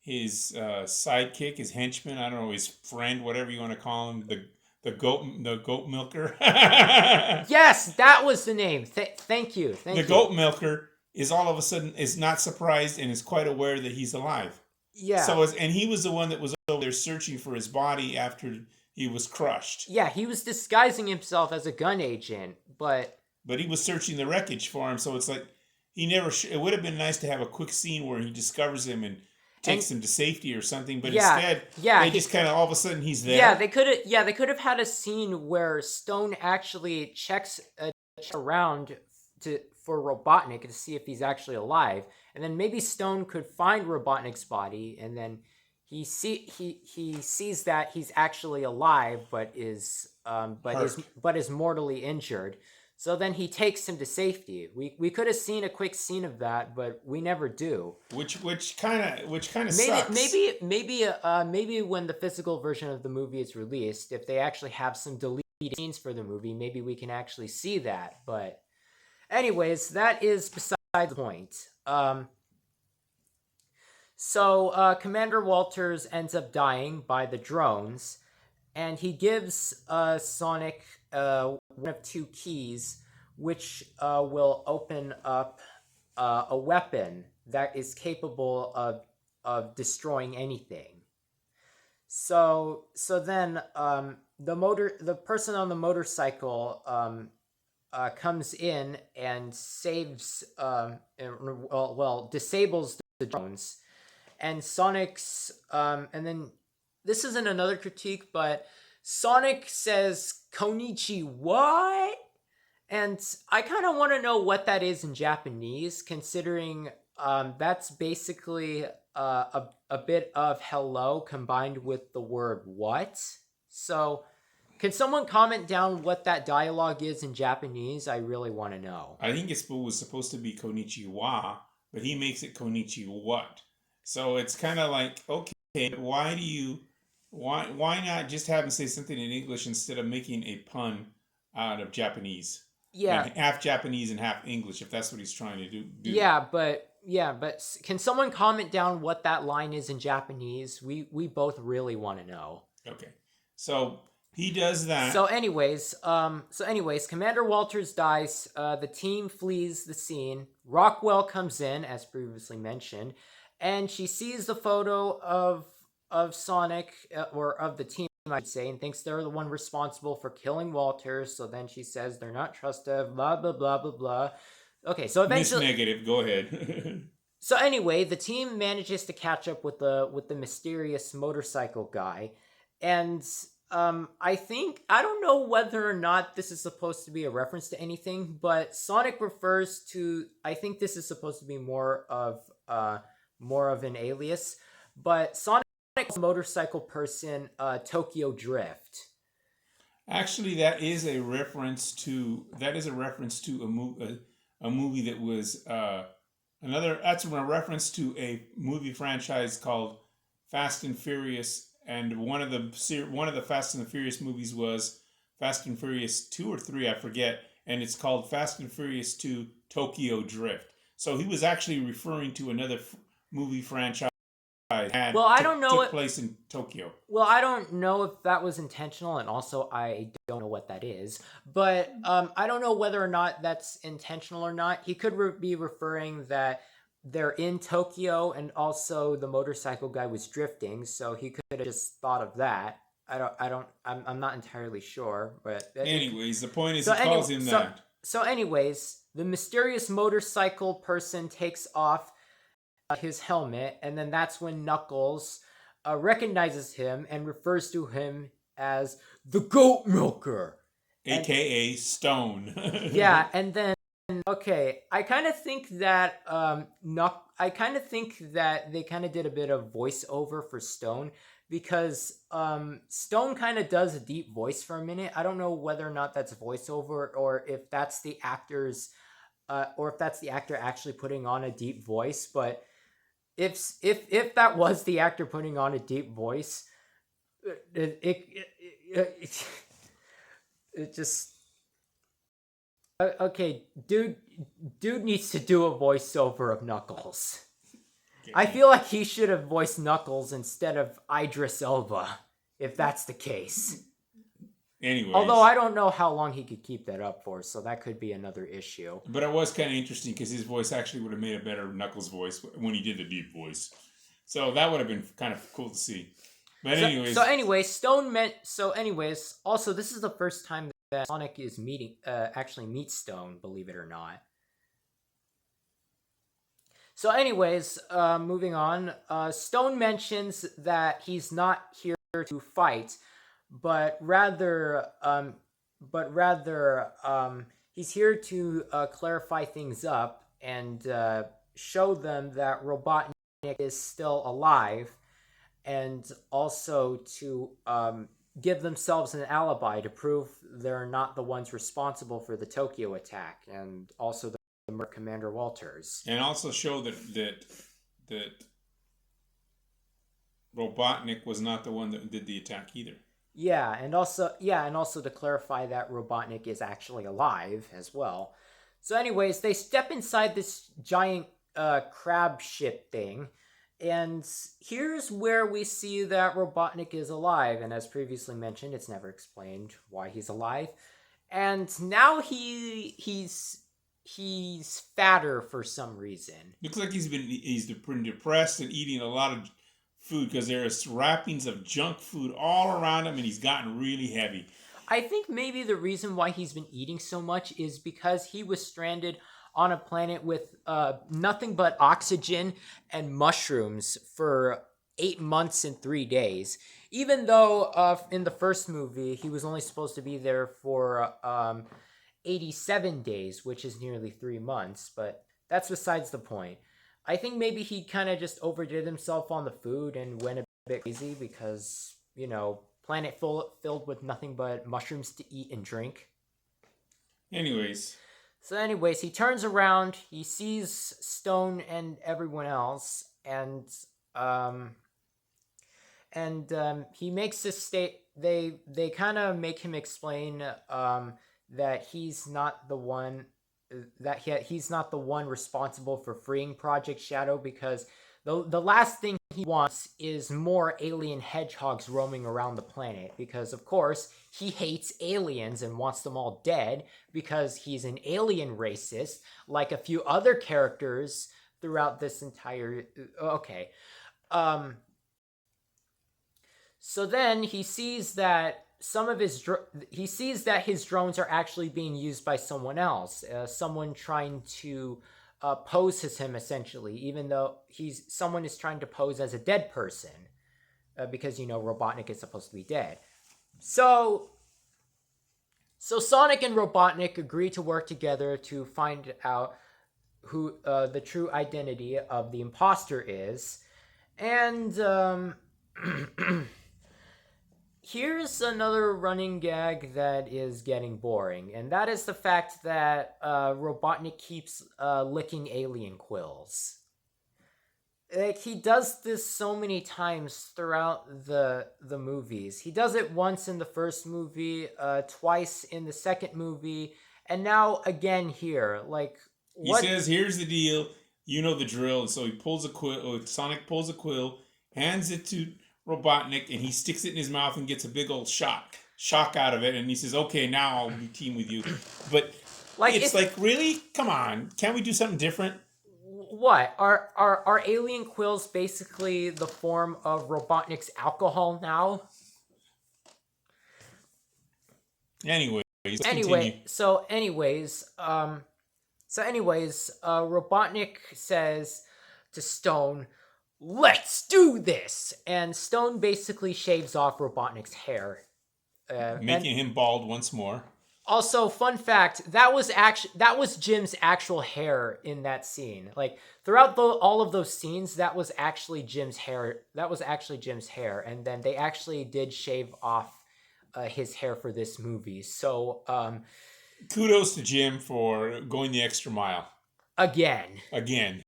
sidekick, his henchman, I don't know, his friend, whatever you want to call him, the goat milker. Yes, that was the name. Thank you. The goat milker is all of a sudden is not surprised and is quite aware that he's alive. Yeah. And he was the one that was over there searching for his body after he was crushed. Yeah, he was disguising himself as a gun agent, but he was searching the wreckage for him. So it's like he never. It would have been nice to have a quick scene where he discovers him and takes him to safety or something. But instead, they just kind of all of a sudden he's there. Yeah, they could have had a scene where Stone actually checks around for Robotnik to see if he's actually alive, and then maybe Stone could find Robotnik's body, and then he sees that he's actually alive, but is mortally injured. So then he takes him to safety. We could have seen a quick scene of that, but we never do. Which kind of sucks. Maybe when the physical version of the movie is released, if they actually have some deleted scenes for the movie, maybe we can actually see that. But anyways, that is beside the point. So Commander Walters ends up dying by the drones, and he gives Sonic one of two keys, which will open up a weapon that is capable of destroying anything. So then the person on the motorcycle comes in and saves disables the drones. And Sonic's, and then this isn't another critique, but Sonic says, "Konichi, what?" And I kind of want to know what that is in Japanese, considering that's basically a bit of hello combined with the word what. So, can someone comment down what that dialogue is in Japanese? I really want to know. I think it was supposed to be Konichiwa, but he makes it Konichi what. So it's kind of like, okay, why not just have him say something in English instead of making a pun out of Japanese? Yeah. And half Japanese and half English, if that's what he's trying to do. Yeah, but can someone comment down what that line is in Japanese? We both really want to know. Okay. So he does that. So anyways, Commander Walters dies. The team flees the scene. Rockwell comes in, as previously mentioned, and she sees the photo of Sonic, or of the team, I'd say, and thinks they're the one responsible for killing Walters. So then she says they're not trusted, blah, blah, blah, blah, blah. Okay, so eventually... Miss Negative, go ahead. So anyway, the team manages to catch up with the mysterious motorcycle guy. And I don't know whether or not this is supposed to be a reference to anything, but Sonic refers to... I think this is supposed to be more of an alias, but Sonic's motorcycle person, Tokyo Drift. Actually, that is a reference to a movie that was that's a reference to a movie franchise called Fast and Furious, and one of the Fast and the Furious movies was Fast and Furious 2 or 3, I forget, and it's called Fast and Furious 2 Tokyo Drift. So he was actually referring to another movie franchise took place in Tokyo. Well, I don't know if that was intentional, and also I don't know what that is. But I don't know whether or not that's intentional or not. He could be referring that they're in Tokyo, and also the motorcycle guy was drifting, so he could have just thought of that. I'm not entirely sure, but Anyways, the point is so he anyway, calls him so that. so anyways, the mysterious motorcycle person takes off his helmet, and then that's when Knuckles recognizes him and refers to him as the Goat Milker. And AKA Stone. yeah, and then okay, I kind of think that I kind of think that they kind of did a bit of voiceover for Stone, because Stone kind of does a deep voice for a minute. I don't know whether or not that's voiceover, or if that's the actor actually putting on a deep voice. But if that was the actor putting on a deep voice, it, it just okay, dude needs to do a voiceover of Knuckles. I feel like he should have voiced Knuckles instead of Idris Elba, if that's the case. Anyways. Although I don't know how long he could keep that up for, so that could be another issue. But it was kind of interesting because his voice actually would have made a better Knuckles voice when he did the deep voice. So that would have been kind of cool to see. But anyways. Also this is the first time that Sonic is actually meets Stone, believe it or not. So anyways, moving on, Stone mentions that he's not here to fight, but rather he's here to clarify things up and show them that Robotnik is still alive, and also to give themselves an alibi to prove they're not the ones responsible for the Tokyo attack, and also the Commander Walters. And also show that Robotnik was not the one that did the attack either. Yeah, and also to clarify that Robotnik is actually alive as well. So anyways, they step inside this giant crab ship thing, and here's where we see that Robotnik is alive, and as previously mentioned, it's never explained why he's alive. And now he's fatter for some reason. Looks like he's been depressed and eating a lot of food, because there's wrappings of junk food all around him, and he's gotten really heavy. I think maybe the reason why he's been eating so much is because he was stranded on a planet with nothing but oxygen and mushrooms for 8 months and 3 days. Even though in the first movie he was only supposed to be there for 87 days, which is nearly 3 months, but that's besides the point. I think maybe he kind of just overdid himself on the food and went a bit crazy because, planet filled with nothing but mushrooms to eat and drink. Anyways, he turns around, he sees Stone and everyone else, and he makes this they kind of make him explain that he's not the one responsible for freeing Project Shadow, because the last thing he wants is more alien hedgehogs roaming around the planet, because of course he hates aliens and wants them all dead because he's an alien racist, like a few other characters throughout this entire so then he sees that his drones are actually being used by someone else, someone trying to pose as him, essentially, even though someone is trying to pose as a dead person, because Robotnik is supposed to be dead. So Sonic and Robotnik agree to work together to find out who the true identity of the imposter is, and here's another running gag that is getting boring, and that is the fact that Robotnik keeps licking alien quills. Like, he does this so many times throughout the movies. He does it once in the first movie, twice in the second movie, and now again here. Like, what? He says, "Here's the deal. You know the drill." So he pulls a quill. Sonic pulls a quill, hands it to Robotnik, and he sticks it in his mouth and gets a big old shock out of it, and he says, "Okay, now I'll team with you." But really, come on, can't we do something different? What are alien quills basically the form of Robotnik's alcohol now? Anyways, let's continue. Robotnik says to Stone, "Let's do this," and Stone basically shaves off Robotnik's hair. And Making him bald once more. also, fun fact, that was Jim's actual hair in that scene. Like throughout all of those scenes, that was actually Jim's hair. And then they actually did shave off his hair for this movie. So Kudos to Jim for going the extra mile. again, Again.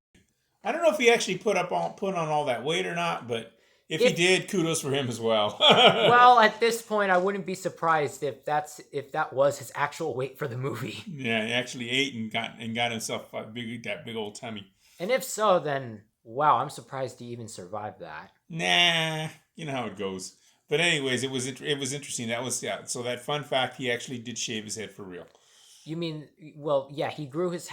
I don't know if he actually put on all that weight or not, but if he did, kudos for him as well. well, at this point, I wouldn't be surprised if that was his actual weight for the movie. Yeah, he actually ate and got himself that big old tummy. And if so, then wow, I'm surprised he even survived that. Nah, you know how it goes. But anyways, it was interesting. That was So that fun fact, he actually did shave his head for real. You mean, well, yeah, he grew his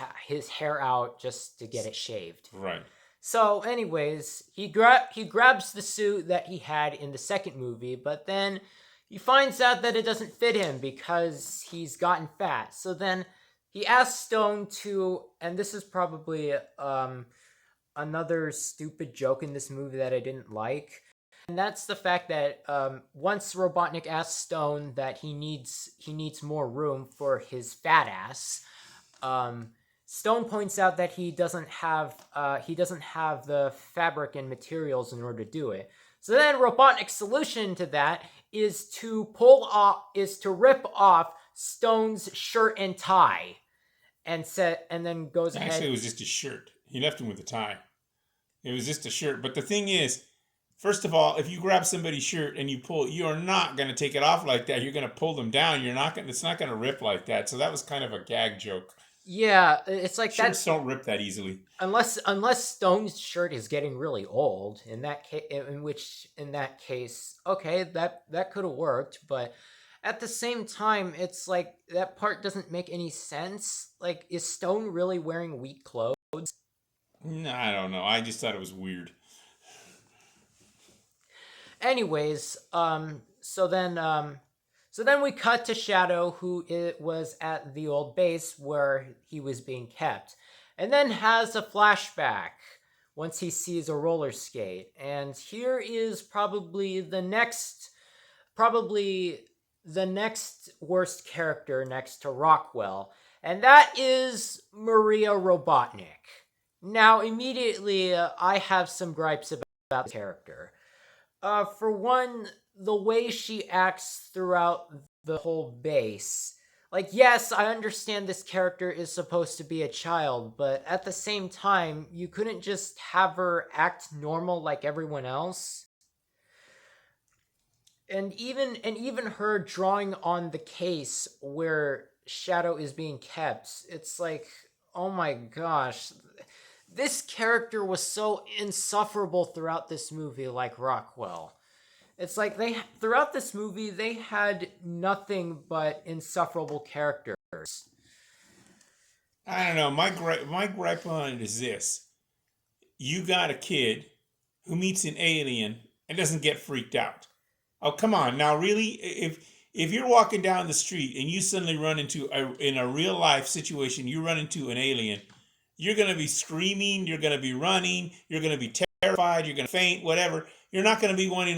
hair out just to get it shaved. Right. So, anyways, he grabs the suit that he had in the second movie, but then he finds out that it doesn't fit him because he's gotten fat. So then he asks Stone to, and this is probably another stupid joke in this movie that I didn't like. And that's the fact that once Robotnik asks Stone that he needs more room for his fat ass, Stone points out that he doesn't have the fabric and materials in order to do it. So then Robotnik's solution to that is to rip off Stone's shirt and tie, and then goes ahead. Actually, it was just a shirt. He left him with a tie. It was just a shirt. But the thing is, first of all, if you grab somebody's shirt and you are not going to take it off like that. You're going to pull them down. It's not going to rip like that. So that was kind of a gag joke. Yeah, it's like that. Shirts don't rip that easily. Unless Stone's shirt is getting really old. In that case, okay, that could have worked. But at the same time, it's like that part doesn't make any sense. Like, is Stone really wearing weak clothes? No, I don't know. I just thought it was weird. Anyways, so then we cut to Shadow, who was at the old base where he was being kept, and then has a flashback once he sees a roller skate. And here is probably the next worst character next to Rockwell, and that is Maria Robotnik. Now, immediately, I have some gripes about the character. For one, the way she acts throughout the whole base. Like, yes, I understand this character is supposed to be a child, but at the same time, you couldn't just have her act normal like everyone else. And even her drawing on the case where Shadow is being kept, it's like, oh my gosh, this character was so insufferable throughout this movie, like Rockwell. It's like throughout this movie, they had nothing but insufferable characters. I don't know. My gripe on it is this: you got a kid who meets an alien and doesn't get freaked out. Oh, come on now, really? If you're walking down the street and you suddenly run into in a real life situation, you run into an alien, you're gonna be screaming, you're gonna be running, you're gonna be terrified, you're gonna faint, whatever. You're not gonna be wanting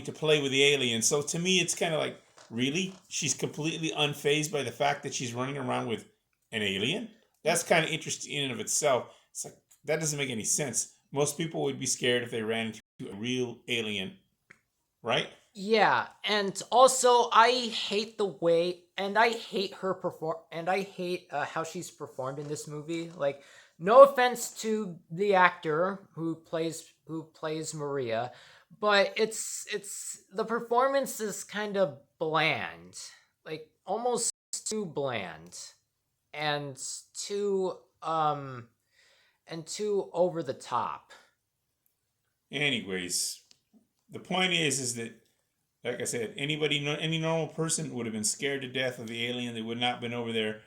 to play with the alien. So to me, it's kind of like, really? She's completely unfazed by the fact that she's running around with an alien? That's kind of interesting in and of itself. It's like, that doesn't make any sense. Most people would be scared if they ran into a real alien, right? Yeah, and also I hate the way, and I hate how she's performed in this movie. Like, no offense to the actor who plays Maria, but it's the performance is kind of bland, like almost too bland, and too over the top. Anyways, the point is that, like I said, any normal person would have been scared to death of the alien. They would not have been over there.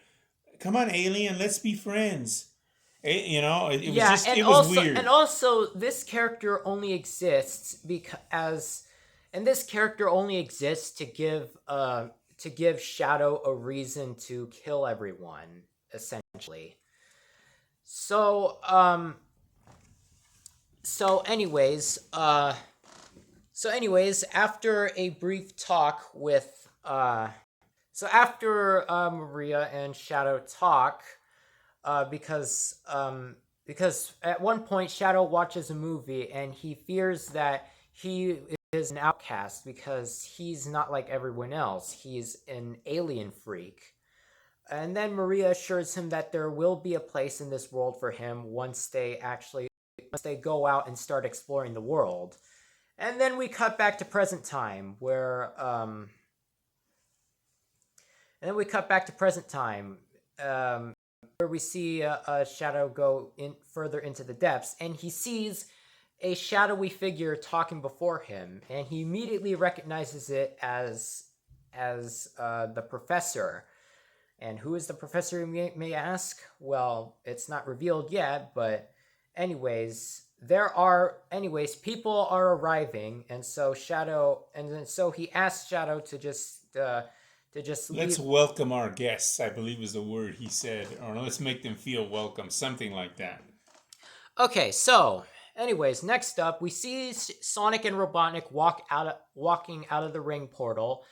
Come on, alien, let's be friends. It was Yeah, just, it was weird. and also this character only exists and this character only exists to give Shadow a reason to kill everyone, essentially. So so anyways, after a brief talk with Maria and Shadow talk, because at one point Shadow watches a movie and he fears that he is an outcast because he's not like everyone else. He's an alien freak. And then Maria assures him that there will be a place in this world for him once they go out and start exploring the world. And then we cut back to present time where we see a Shadow go in further into the depths, and he sees a shadowy figure talking before him, and he immediately recognizes it as the professor. And who is the professor, you may ask? Well, it's not revealed yet, but people are arriving, and so he asks Shadow to just Let's leave. welcome our guests, I believe is the word he said. Or let's make them feel welcome, something like that. Okay, so next up we see Sonic and Robotnik walking out of the ring portal,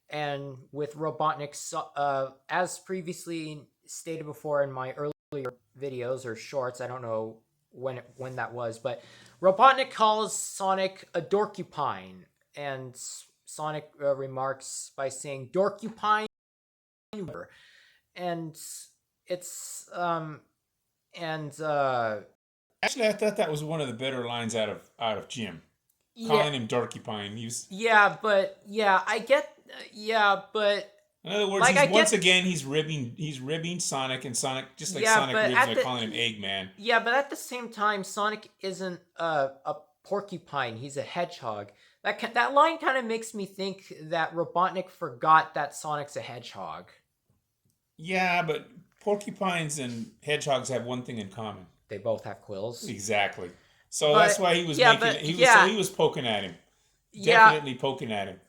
and with Robotnik, as previously stated before in my earlier videos or shorts, I don't know when that was, but Robotnik calls Sonic a dorcupine, and Sonic remarks by saying dorcupine, and it's and Actually, I thought that was one of the better lines out of Jim. yeah, Calling him Dorcupine. I get, but in other words, he's ribbing Sonic, and Sonic, just like Sonic ribs by calling him Eggman. Yeah, but at the same time, Sonic isn't a porcupine; he's a hedgehog. That line kind of makes me think that Robotnik forgot that Sonic's a hedgehog. Yeah, but porcupines and hedgehogs have one thing in common. They both have quills. Exactly. So that's why he was he was poking at him. Definitely poking at him.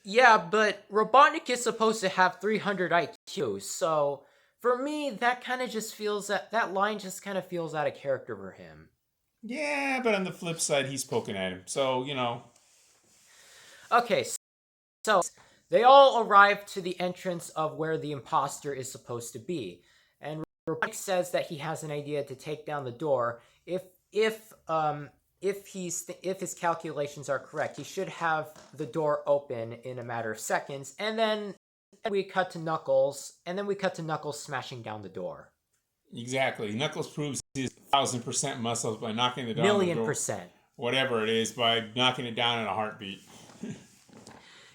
Yeah, but Robotnik is supposed to have 300 IQ, so for me, that kind of just feels that line just kind of feels out of character for him. Yeah, but on the flip side, he's poking at him, so Okay, so they all arrive to the entrance of where the imposter is supposed to be, and Robotnik says that he has an idea to take down the door. If his calculations are correct, he should have the door open in a matter of seconds, and then we cut to Knuckles smashing down the door. Exactly. Knuckles proves his 1,000% muscles by knocking it down. $1,000,000%. Whatever it is, by knocking it down in a heartbeat.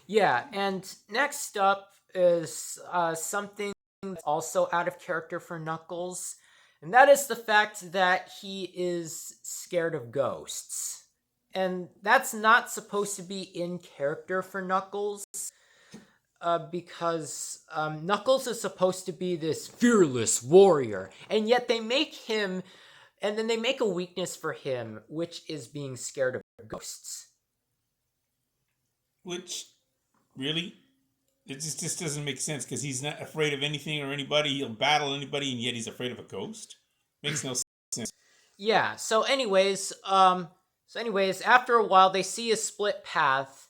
Yeah, and next up is something that's also out of character for Knuckles, and that is the fact that he is scared of ghosts. And that's not supposed to be in character for Knuckles, because Knuckles is supposed to be this fearless warrior, and yet they make a weakness for him, which is being scared of ghosts. Which, really? It just doesn't make sense, because he's not afraid of anything or anybody. He'll battle anybody, and yet he's afraid of a ghost? Makes no sense. Yeah, so anyways, after a while, they see a split path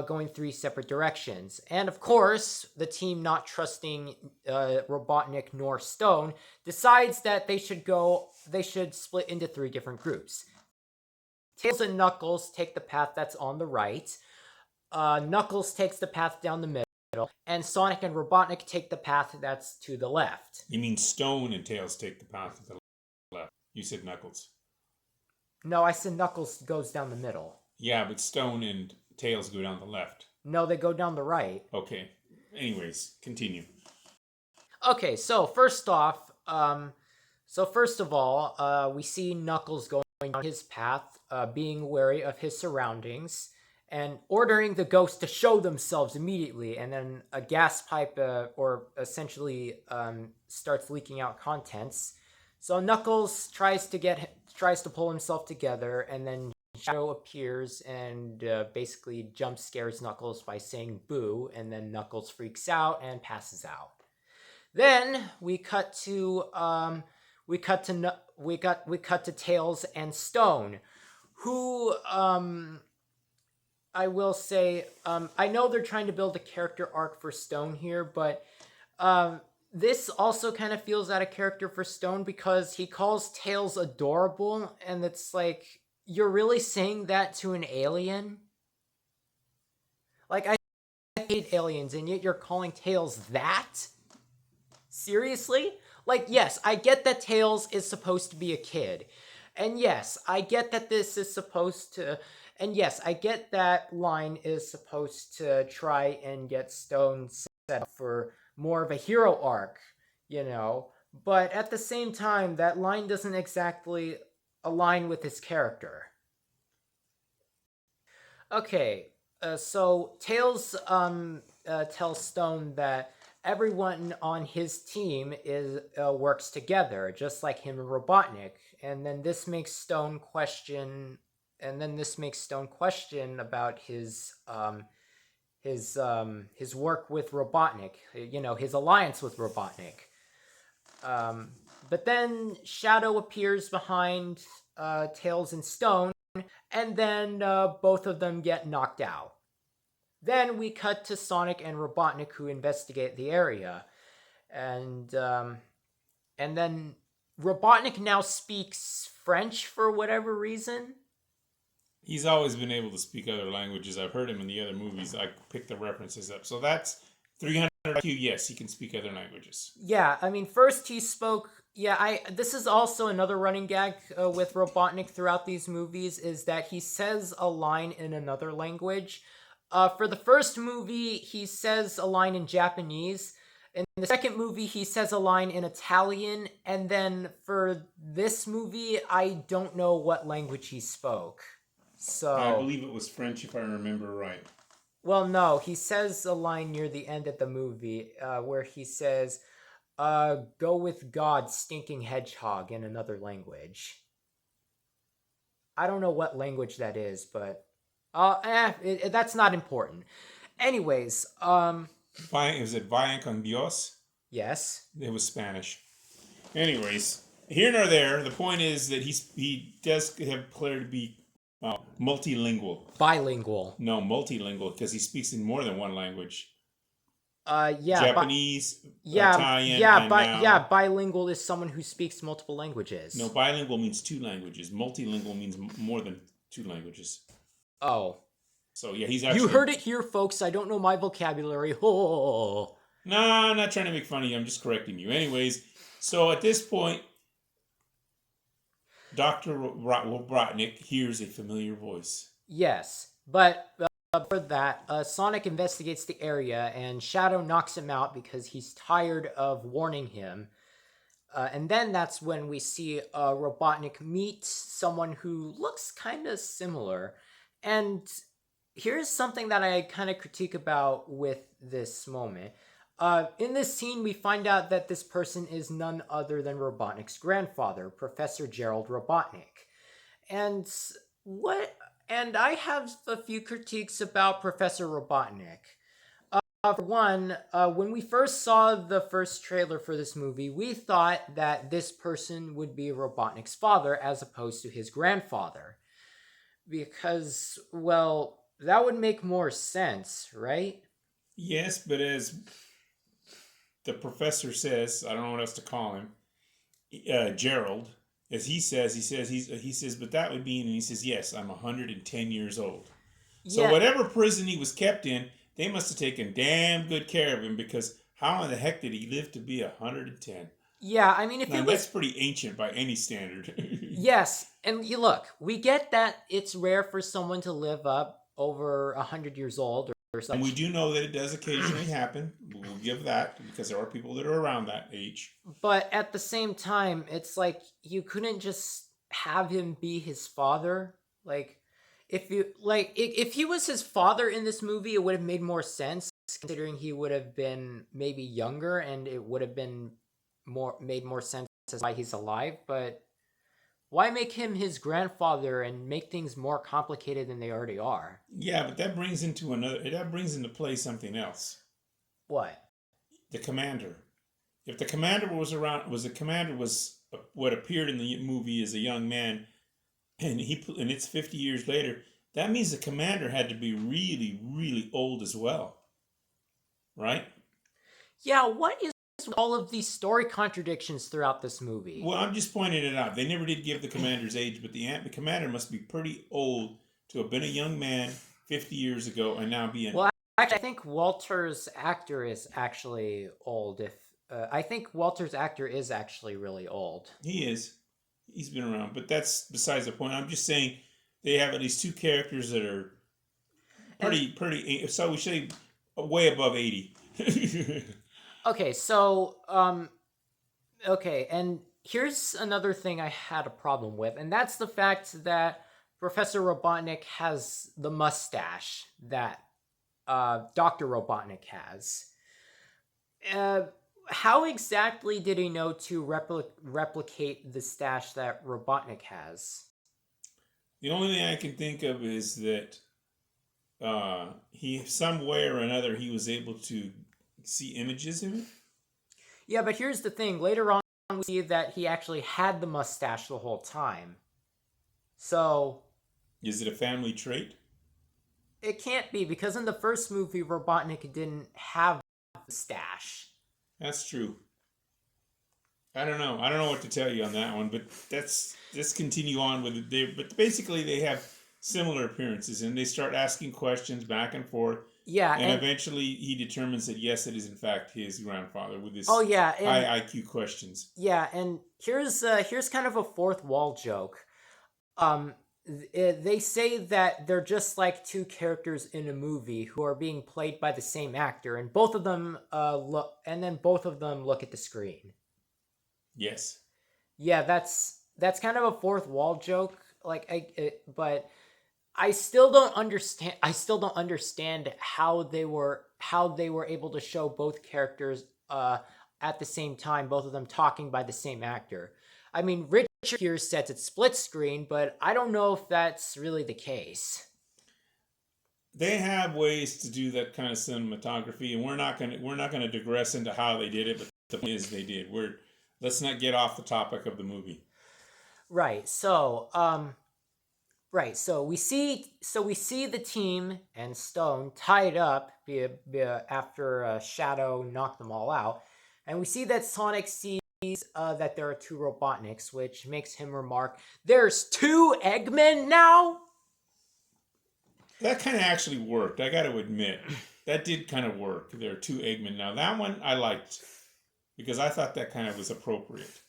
going 3 separate directions. And of course, the team, not trusting Robotnik nor Stone, decides that they should split into 3 different groups. Tails and Knuckles take the path that's on the right. Knuckles takes the path down the middle. And Sonic and Robotnik take the path that's to the left. You mean Stone and Tails take the path to the left? You said Knuckles. No, I said Knuckles goes down the middle. Yeah, but Stone and Tails go down the left. No, they go down the right. Okay. Anyways, continue. Okay, so first of all, we see Knuckles going down his path, being wary of his surroundings, and ordering the ghosts to show themselves immediately, and then a gas pipe, or essentially starts leaking out contents So Knuckles tries to pull himself together, and then Shadow appears and basically jump scares Knuckles by saying "boo," and then Knuckles freaks out and passes out. Then we cut to Tails and Stone, who I will say, I know they're trying to build a character arc for Stone here, but this also kind of feels out of character for Stone because he calls Tails adorable, and it's like, you're really saying that to an alien? Like, I hate aliens, and yet you're calling Tails that? Seriously? Like, yes, I get that Tails is supposed to be a kid. And yes, I get that this is supposed to. And yes, I get that line is supposed to try and get Stone set up for more of a hero arc, you know? But at the same time, that line doesn't exactly align with his character. Okay, so Tails tells Stone that everyone on his team is works together, just like him and Robotnik, and then this makes Stone question, about his work with Robotnik, his alliance with Robotnik. But then Shadow appears behind Tails and Stone, and then both of them get knocked out. Then we cut to Sonic and Robotnik, who investigate the area, and then Robotnik now speaks French for whatever reason. He's always been able to speak other languages. I've heard him in the other movies. I picked the references up. So that's 300 IQ. Yes, he can speak other languages. Yeah, I mean, first he spoke. Yeah, this is also another running gag with Robotnik throughout these movies, is that he says a line in another language. For the first movie, he says a line in Japanese. In the second movie, he says a line in Italian. And then for this movie, I don't know what language he spoke. So I believe it was French, if I remember right. Well, no, he says a line near the end of the movie where he says, go with God, stinking hedgehog, in another language. I don't know what language that is, but that's not important. Anyways, Was it Vayan con Dios? yes. It was Spanish. Anyways, here nor there, the point is that he does have player to be multilingual. Bilingual. No, multilingual, because he speaks in more than one language. Yeah. Japanese, Italian, and bilingual is someone who speaks multiple languages. No, bilingual means two languages. Multilingual means more than two languages. Oh. So yeah, he's actually. You heard it here, folks. I don't know my vocabulary. Oh. No, I'm not trying to make fun of you. I'm just correcting you. Anyways, so at this point, Dr. Robotnik hears a familiar voice. Yes, but for that, Sonic investigates the area, and Shadow knocks him out because he's tired of warning him. And then that's when we see Robotnik meet someone who looks kind of similar. And here's something that I kind of critique about with this moment. In this scene, we find out that this person is none other than Robotnik's grandfather, Professor Gerald Robotnik. And I have a few critiques about Professor Robotnik. For one, when we first saw the first trailer for this movie, we thought that this person would be Robotnik's father as opposed to his grandfather. Because, well, that would make more sense, right? Yes, but as the professor says, I don't know what else to call him, Gerald, as he says, but that would mean, and he says, yes, I'm 110 years old. So Yeah. whatever prison he was kept in, they must have taken damn good care of him, because how in the heck did he live to be 110? Yeah, I mean, that's pretty ancient by any standard. Yes, and you look, we get that it's rare for someone to live up over 100 years old or such. And we do know that it does occasionally happen. We'll give that, because there are people that are around that age. But at the same time, it's like you couldn't just have him be his father. Like, if he was his father in this movie, it would have made more sense, considering he would have been maybe younger, and it would have been made more sense why he's alive, but why make him his grandfather and make things more complicated than they already are? Yeah, but that brings into play something else. What? The commander. If the commander was what appeared in the movie as a young man, and it's 50 years later, that means the commander had to be really, really old as well, right? Yeah, what is all of these story contradictions throughout this movie? Well, I'm just pointing it out. They never did give the commander's age, but the commander must be pretty old to have been a young man 50 years ago and now be an. Well, actually, I think Walter's actor is actually old. If I think Walter's actor is actually really old. He is. He's been around, but that's besides the point. I'm just saying they have at least two characters that are pretty. So we say way above 80. Okay, okay, and here's another thing I had a problem with, and that's the fact that Professor Robotnik has the mustache that Dr. Robotnik has. How exactly did he know to replicate the stash that Robotnik has? The only thing I can think of is that he, some way or another, he was able to see images of it. Yeah, but here's the thing. Later on, we see that he actually had the mustache the whole time. So, is it a family trait? it can't be, because in the first movie, Robotnik didn't have the stash. That's true. I don't know. I don't know what to tell you on that one, but let's continue on with it. But basically, they have similar appearances, and they start asking questions back and forth. Yeah, and eventually he determines that yes, it is in fact his grandfather with his yeah, high IQ questions. Yeah, and here's kind of a fourth wall joke. They say that they're just like two characters in a movie who are being played by the same actor, and both of them look at the screen. Yes. Yeah, that's kind of a fourth wall joke. But I still don't understand. I still don't understand how they were able to show both characters at the same time, both of them talking by the same actor. I mean, Richard here says it's split screen, but I don't know if that's really the case. They have ways to do that kind of cinematography, and we're not gonna digress into how they did it, but the point is they did. Let's not get off the topic of the movie. Right. So, we see the team and Stone tied up after Shadow knocked them all out, and we see that Sonic sees that there are two Robotniks, which makes him remark, "There's two Eggmen now." That kind of actually worked. I got to admit, that did kind of work. There are two Eggmen now. That one I liked because I thought that kind of was appropriate.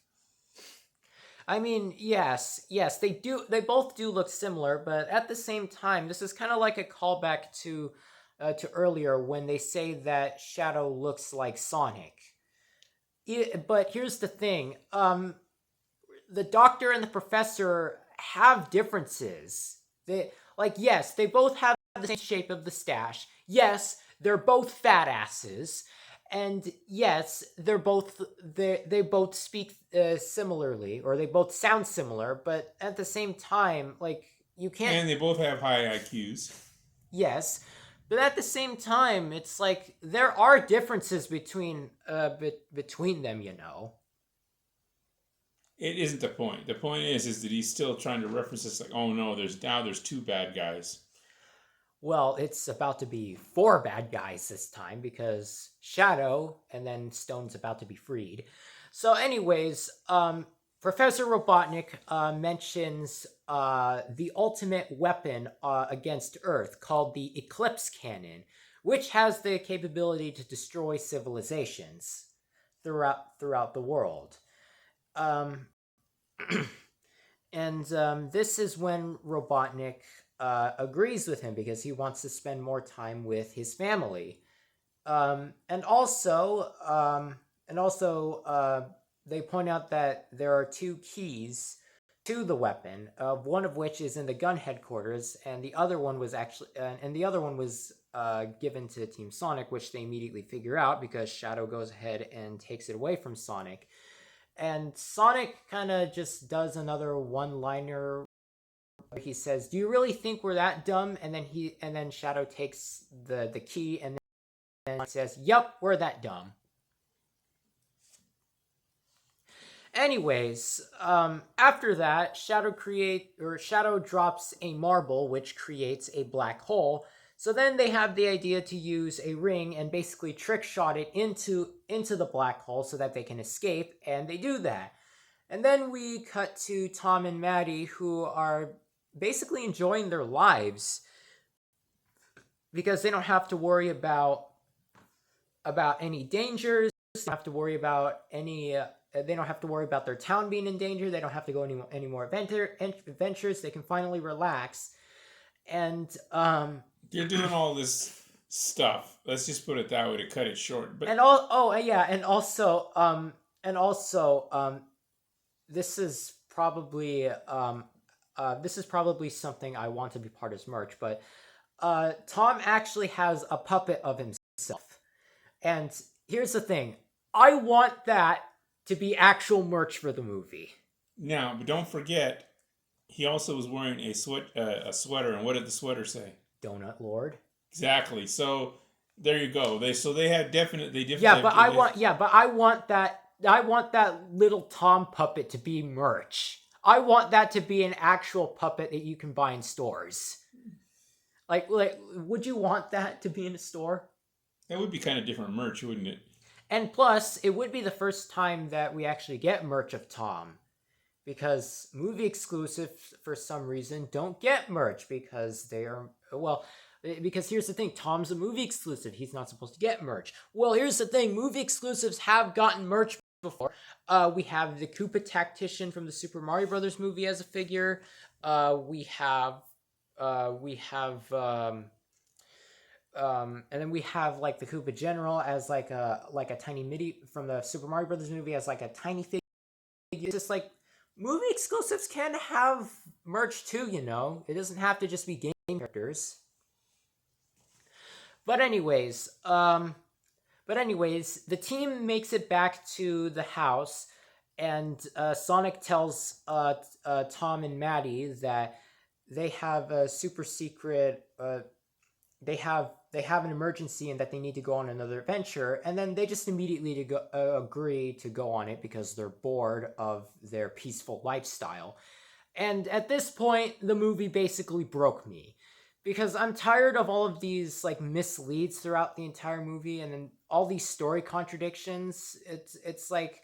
I mean, yes, they do. They both do look similar, but at the same time, this is kind of like a callback to earlier when they say that Shadow looks like Sonic. But here's the thing: the Doctor and the Professor have differences. Yes, they both have the same shape of the stash. Yes, they're both fat asses. And yes, they both speak similarly, or they both sound similar, but at the same time, you can't. And they both have high IQs. Yes, but at the same time, it's like there are differences between them. It isn't the point. The point is that he's still trying to reference this. Like, oh no, there's two bad guys. Well, it's about to be 4 bad guys this time because Shadow and then Stone's about to be freed. So anyways, Professor Robotnik mentions the ultimate weapon against Earth called the Eclipse Cannon, which has the capability to destroy civilizations throughout the world. And this is when Robotnik agrees with him because he wants to spend more time with his family. And also, they point out that there are 2 keys to the weapon, one of which is in the gun headquarters, and the other one was given to Team Sonic, which they immediately figure out because Shadow goes ahead and takes it away from Sonic. and Sonic kind of just does another one-liner. He says, "Do you really think we're that dumb?" And then Shadow takes the key and then says, "Yup, we're that dumb." Anyways, after that, Shadow drops a marble, which creates a black hole. So then they have the idea to use a ring and basically trick shot it into the black hole so that they can escape, and they do that. And then we cut to Tom and Maddie, who are basically enjoying their lives because they don't have to worry about any dangers. They don't have to worry about any. They don't have to worry about their town being in danger. They don't have to go any more adventures. They can finally relax, and You're doing all this stuff. Let's just put it that way to cut it short. But this is probably something I want to be part of merch, but Tom actually has a puppet of himself. And here's the thing. I want that to be actual merch for the movie. Now, but don't forget, he also was wearing a sweater. And what did the sweater say? Donut Lord. Exactly. So there you go. They had definitely. Yeah, but I want that little Tom puppet to be merch. I want that to be an actual puppet that you can buy in stores. Like, would you want that to be in a store? That would be kind of different merch, wouldn't it? And plus, it would be the first time that we actually get merch of Tom. Because movie exclusives, for some reason, don't get merch because they are... Well, because here's the thing. Tom's a movie exclusive. He's not supposed to get merch. Well, here's the thing. Movie exclusives have gotten merch before. We have the Koopa Tactician from the Super Mario Brothers movie as a figure. We have... and then we have like the Koopa General as like a tiny midi from the Super Mario Brothers movie as like a tiny figure. It's just like movie exclusives can have merch too, you know. It doesn't have to just be game characters. But anyways, the team makes it back to the house, and Sonic tells Tom and Maddie that they have a super secret. They have an emergency and that they need to go on another adventure, and then they just immediately agree to go on it because they're bored of their peaceful lifestyle. And at this point, the movie basically broke me because I'm tired of all of these like misleads throughout the entire movie, and then all these story contradictions. It's like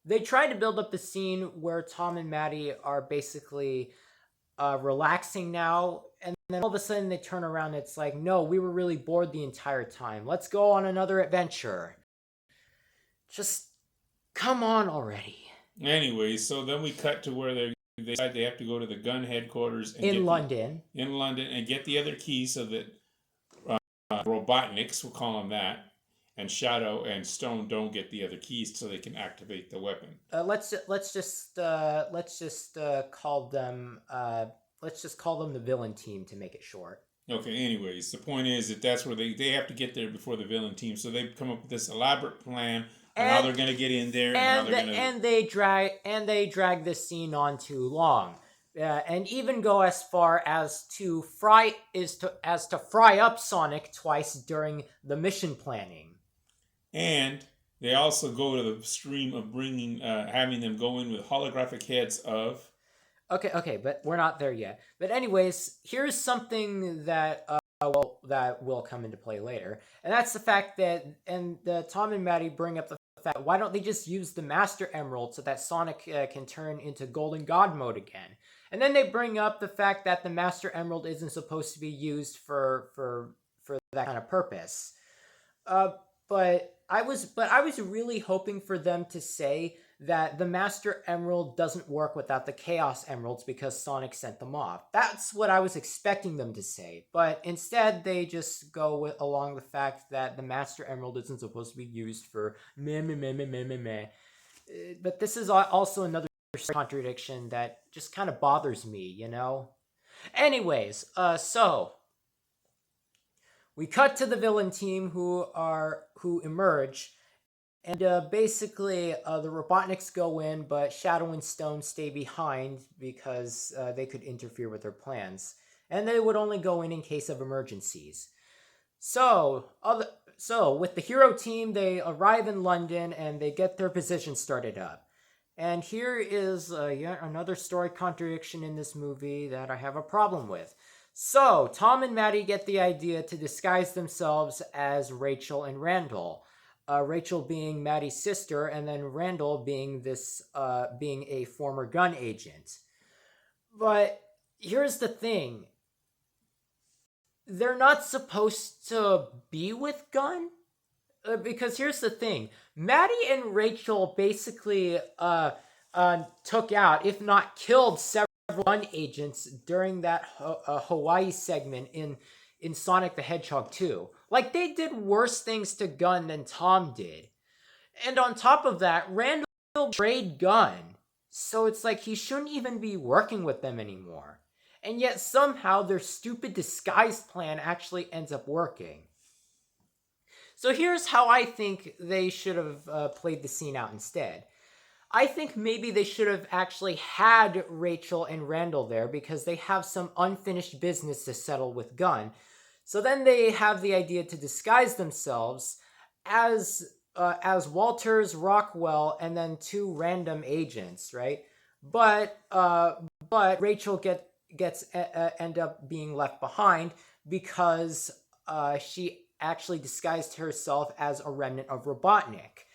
they tried to build up the scene where Tom and Maddie are basically relaxing now, and then all of a sudden they turn around and it's like, no, we were really bored the entire time. Let's go on another adventure. Just come on already. Anyway, so then we cut to where they decide they have to go to the gun headquarters in London and get the other key so that Robotniks, we'll call them that, and Shadow and Stone don't get the other keys so they can activate the weapon. Let's just call them the villain team to make it short. Okay, anyways, the point is that's where they have to get there before the villain team. So they come up with this elaborate plan on how they're going to get in there, and they drag this scene on too long. And even go as far as to fry up Sonic twice during the mission planning. And they also go to the stream of bringing, having them go in with holographic heads of. Okay, but we're not there yet. But anyways, here's something that will come into play later, and that's the fact that Tom and Maddie bring up the fact, why don't they just use the Master Emerald so that Sonic can turn into Golden God mode again? And then they bring up the fact that the Master Emerald isn't supposed to be used for that kind of purpose. But I was really hoping for them to say that the Master Emerald doesn't work without the Chaos Emeralds because Sonic sent them off. That's what I was expecting them to say. But instead, they just go along the fact that the Master Emerald isn't supposed to be used for meh. But this is also another contradiction that just kind of bothers me, you know? Anyways, so we cut to the villain team who emerge, And basically, the Robotniks go in, but Shadow and Stone stay behind because they could interfere with their plans. And they would only go in case of emergencies. So with the hero team, they arrive in London and they get their position started up. And here is yet another story contradiction in this movie that I have a problem with. So Tom and Maddie get the idea to disguise themselves as Rachel and Randall. Rachel being Maddie's sister, and then Randall being being a former gun agent. But here's the thing: they're not supposed to be with Gunn. Because here's the thing: Maddie and Rachel basically took out, if not killed, several Gun agents during that Hawaii segment in Sonic the Hedgehog 2. Like, they did worse things to Gunn than Tom did. And on top of that, Randall betrayed Gunn. So it's like he shouldn't even be working with them anymore. And yet somehow their stupid disguise plan actually ends up working. So here's how I think they should have played the scene out instead. I think maybe they should have actually had Rachel and Randall there because they have some unfinished business to settle with Gunn. So then they have the idea to disguise themselves as Walters, Rockwell, and then two random agents, right? But Rachel gets end up being left behind because she actually disguised herself as a remnant of Robotnik.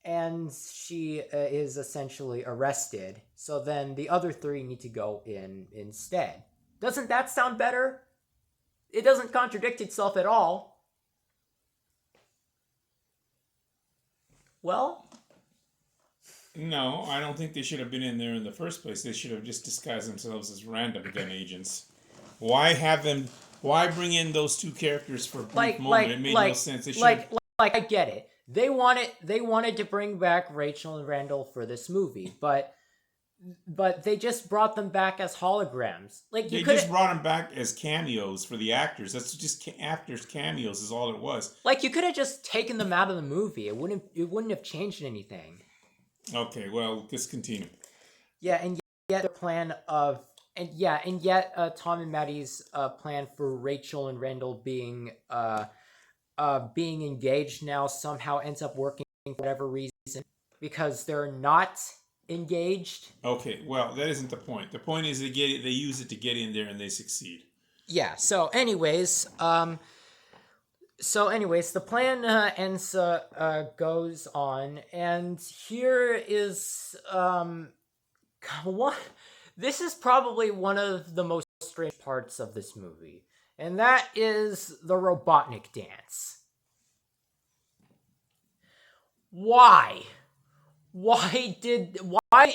And she is essentially arrested. So then the other three need to go in instead. Doesn't that sound better? It doesn't contradict itself at all. Well, No, I don't think they should have been in there in the first place. They should have just disguised themselves as random gun agents. Why have them? Why bring in those two characters for a brief moment? It made no sense. They should like I get it. They wanted to bring back Rachel and Randall for this movie, but they just brought them back as holograms. Like, they just brought them back as cameos for the actors. That's just actors cameos is all it was. Like, you could have just taken them out of the movie. It wouldn't have changed anything. Okay, well, just continue. Yeah, and yet their plan of Tom and Maddie's plan for Rachel and Randall being engaged now somehow ends up working for whatever reason because they're not engaged. Okay, well, that isn't the point. The point is they use it to get in there and they succeed. Yeah. So, anyways, the plan goes on, and here is what this is probably one of the most strange parts of this movie, and that is the Robotnik dance. Why? Why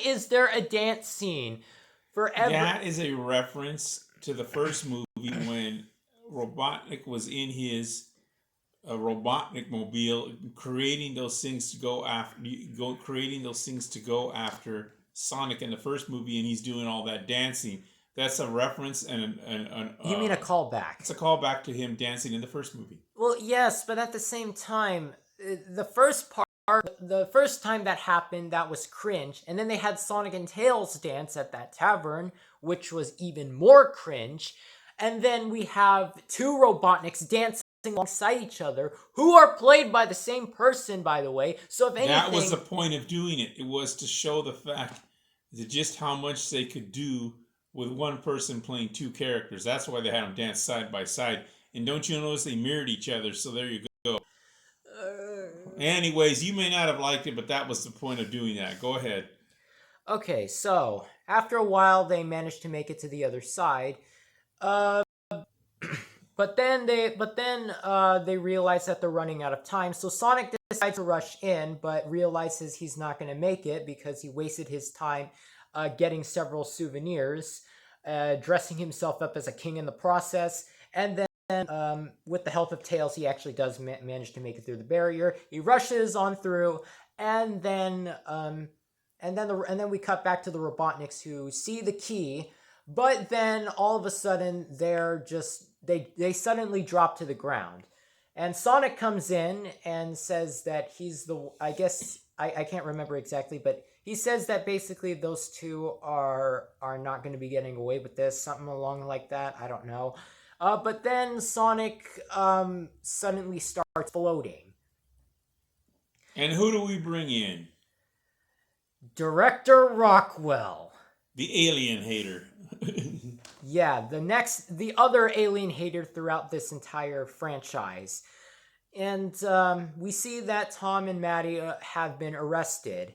is there a dance scene for every... That is a reference to the first movie when Robotnik was in his Robotnik mobile, creating those things to go after Sonic in the first movie, and he's doing all that dancing. That's a reference and you mean a callback? It's a callback to him dancing in the first movie. Well, yes, but at the same time, the first time that happened, that was cringe, and then they had Sonic and Tails dance at that tavern, which was even more cringe, and then we have two Robotniks dancing alongside each other, who are played by the same person, by the way. So if anything, that was the point of doing it. It was to show the fact that just how much they could do with one person playing two characters. That's why they had them dance side by side. And don't you notice they mirrored each other? So there you go. Anyways, you may not have liked it, but that was the point of doing that. Go ahead. Okay, so after a while, they managed to make it to the other side. But then they realize that they're running out of time. So Sonic decides to rush in, but realizes he's not going to make it because he wasted his time getting several souvenirs, dressing himself up as a king in the process, and then with the help of Tails, he actually does manage to make it through the barrier. He rushes on through, and then we cut back to the Robotniks who see the key, but then all of a sudden they suddenly drop to the ground, And Sonic comes in and says that he's the. I guess I can't remember exactly, but he says that basically those two are not going to be getting away with this, something along like that. I don't know. But then Sonic suddenly starts floating. And who do we bring in? Director Rockwell. The alien hater. Yeah, the other alien hater throughout this entire franchise. And we see that Tom and Maddie have been arrested,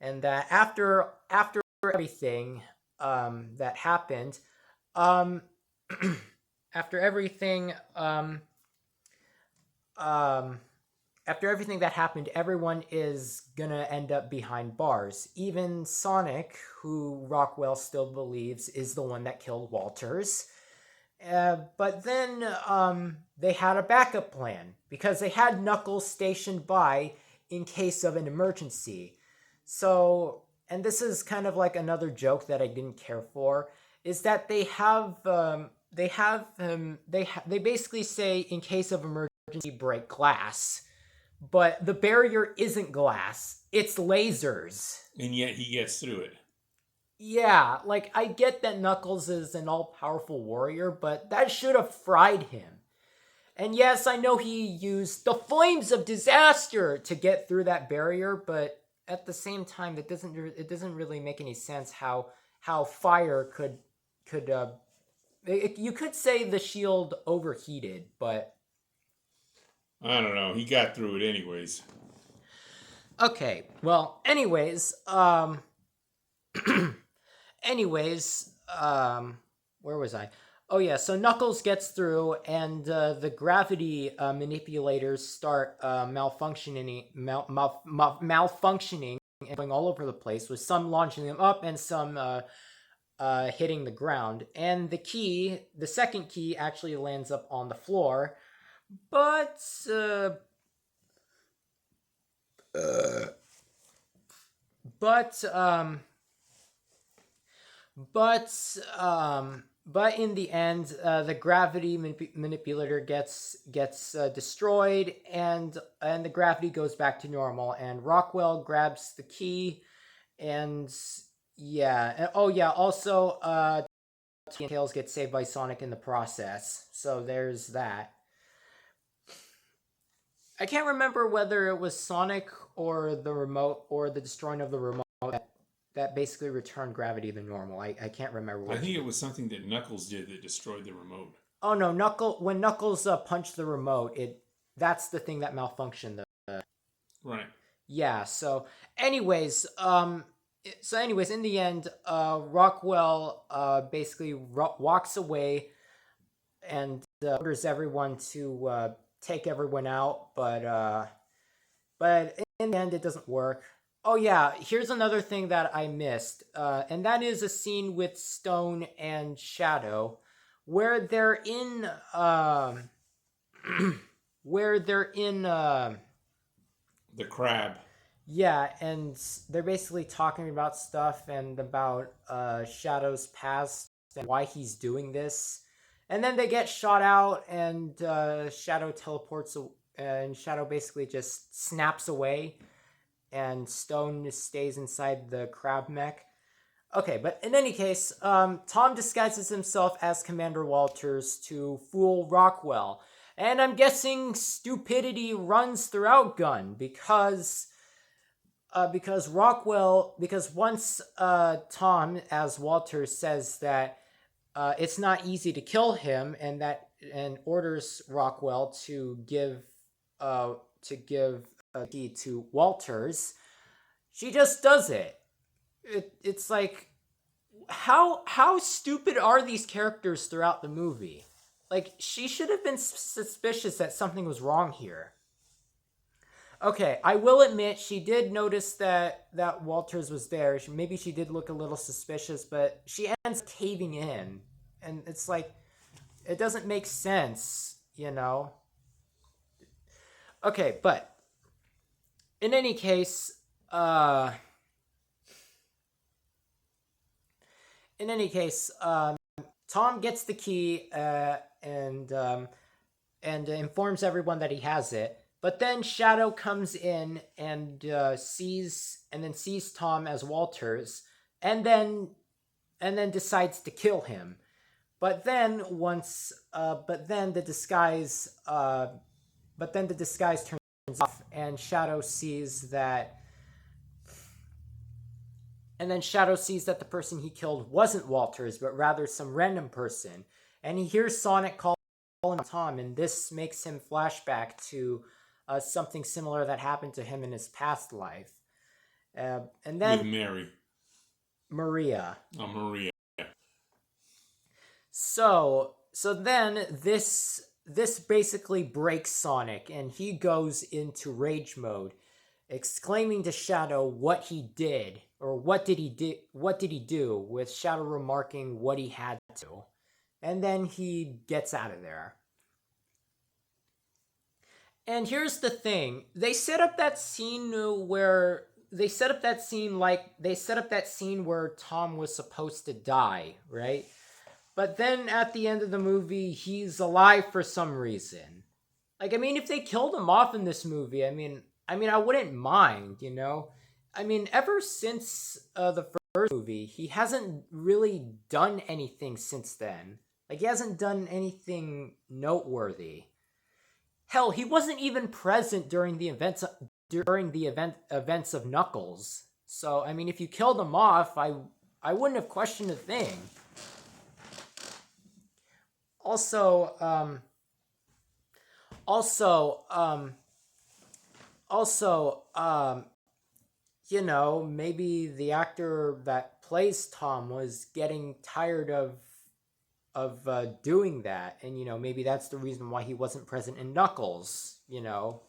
and that after everything that happened, um, after everything um, after everything that happened, everyone is gonna end up behind bars. Even Sonic, who Rockwell still believes is the one that killed Walters. But then they had a backup plan because they had Knuckles stationed by in case of an emergency. So, and this is kind of like another joke that I didn't care for, is that they basically say in case of emergency break glass, but the barrier isn't glass, it's lasers. And yet he gets through it. Yeah, like I get that Knuckles is an all-powerful warrior, but that should have fried him. And yes, I know he used the flames of disaster to get through that barrier, but at the same time, it doesn't really make any sense how fire could you could say the shield overheated, but I don't know. He got through it anyways. okay. Well, where was I? Oh yeah, so Knuckles gets through, and the gravity manipulators start malfunctioning and going all over the place, with some launching them up and some hitting the ground. And the second key, actually lands up on the floor, but but um, but in the end, the gravity manipulator gets destroyed, and the gravity goes back to normal. And Rockwell grabs the key, and yeah, and, oh yeah, also Tails gets saved by Sonic in the process. So there's that. I can't remember whether it was Sonic or the remote or the destroying of the remote that basically returned gravity to normal. I can't remember which. I think it was something that Knuckles did that destroyed the remote. Oh no, when Knuckles punched the remote, that's the thing that malfunctioned. Right. Yeah. Anyways, in the end, Rockwell basically walks away and orders everyone to take everyone out, but in the end, it doesn't work. Oh yeah, here's another thing that I missed, and that is a scene with Stone and Shadow, where they're in, where they're in, The crab. yeah, and they're basically talking about stuff and about Shadow's past and why he's doing this, and then they get shot out, and Shadow teleports, and Shadow basically just snaps away, and Stone stays inside the crab mech. Okay, but in any case, Tom disguises himself as Commander Walters to fool Rockwell. And I'm guessing stupidity runs throughout Gun because once Tom as Walters says that it's not easy to kill him, and orders Rockwell to give a key to Walters, she just does it. It's like, how stupid are these characters throughout the movie? Like, she should have been suspicious that something was wrong here. Okay, I will admit she did notice that Walters was there. Maybe she did look a little suspicious, but she ends caving in, and it's like, it doesn't make sense, you know. Okay, but in any case, Tom gets the key, and and informs everyone that he has it. But then Shadow comes in and sees Tom as Walters, and then decides to kill him. But then the disguise turns off, and Shadow sees that. And then Shadow sees that the person he killed wasn't Walters, but rather some random person. And he hears Sonic calling Tom, and this makes him flashback to something similar that happened to him in his past life. And then with Mary. Maria. Oh, Maria. So then this basically breaks Sonic, and he goes into rage mode, exclaiming to Shadow what he did, or what did he do, with Shadow remarking what he had to. And then he gets out of there. And here's the thing. They set up that scene where Tom was supposed to die, right? But then at the end of the movie, he's alive for some reason. Like, I mean, if they killed him off in this movie, I mean, I wouldn't mind, you know? I mean, ever since the first movie, he hasn't really done anything since then. Like, he hasn't done anything noteworthy. Hell, he wasn't even present during the events of Knuckles. So, I mean, if you killed him off, I wouldn't have questioned a thing. Also, you know, maybe the actor that plays Tom was getting tired of doing that, and you know, maybe that's the reason why he wasn't present in Knuckles. You know,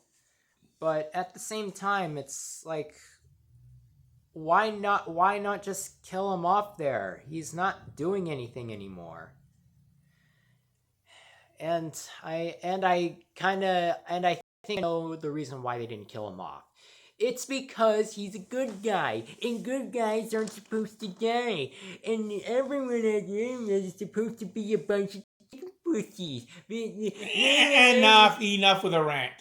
but at the same time, it's like, why not just kill him off there? He's not doing anything anymore. And I think I know the reason why they didn't kill him off. It's because he's a good guy, and good guys aren't supposed to die, and everyone at the end is supposed to be a bunch of pussies. Enough with a rant.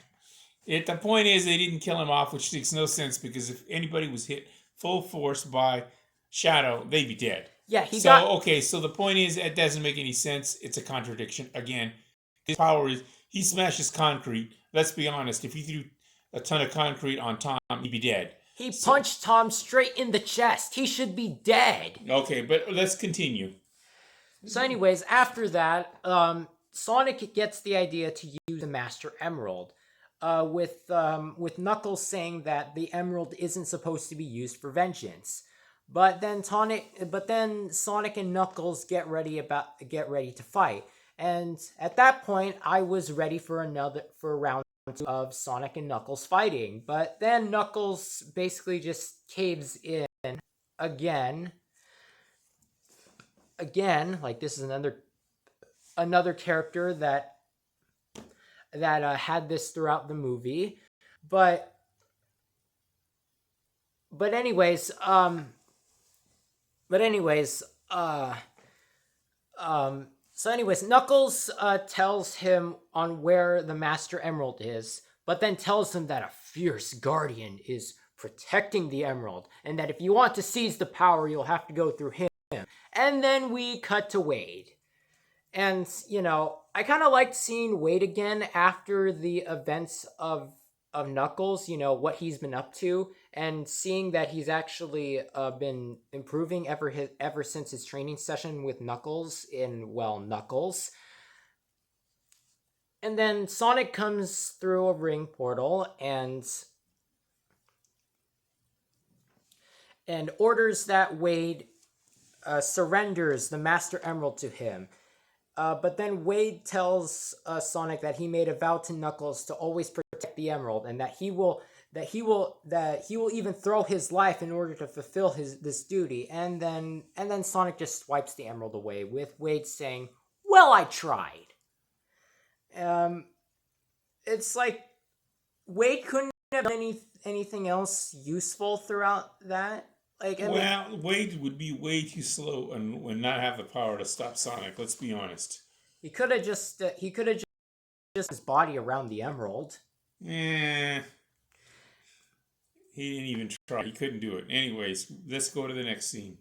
The point is, they didn't kill him off, which makes no sense, because if anybody was hit full force by Shadow, they'd be dead. Yeah, so the point is, it doesn't make any sense. It's a contradiction. Again, his power is, he smashes concrete. Let's be honest, if he threw a ton of concrete on Tom, he'd be dead. He punched Tom straight in the chest. He should be dead. Okay, but let's continue. So anyways, after that, Sonic gets the idea to use the Master Emerald, with Knuckles saying that the Emerald isn't supposed to be used for vengeance. But then Sonic and Knuckles get ready to fight. And at that point, I was ready for round 2 of Sonic and Knuckles fighting. But then Knuckles basically just caves in again. Like, this is another character that had this throughout the movie. But anyways, Knuckles tells him on where the Master Emerald is, but then tells him that a fierce guardian is protecting the Emerald, and that if you want to seize the power, you'll have to go through him. And then we cut to Wade. And, you know, I kind of liked seeing Wade again after the events of Knuckles, you know, what he's been up to, and seeing that he's actually been improving ever since his training session with Knuckles in, well, Knuckles. And then Sonic comes through a ring portal and orders that Wade surrenders the Master Emerald to him. But then Wade tells Sonic that he made a vow to Knuckles to always protect the Emerald, and that he will even throw his life in order to fulfill this duty. And then Sonic just swipes the Emerald away, with Wade saying, "Well, I tried." It's like Wade couldn't have done anything else useful throughout that. Like, Wade would be way too slow and not have the power to stop Sonic. Let's be honest. He could have just just his body around the emerald. Eh, he didn't even try. He couldn't do it. Anyways, let's go to the next scene.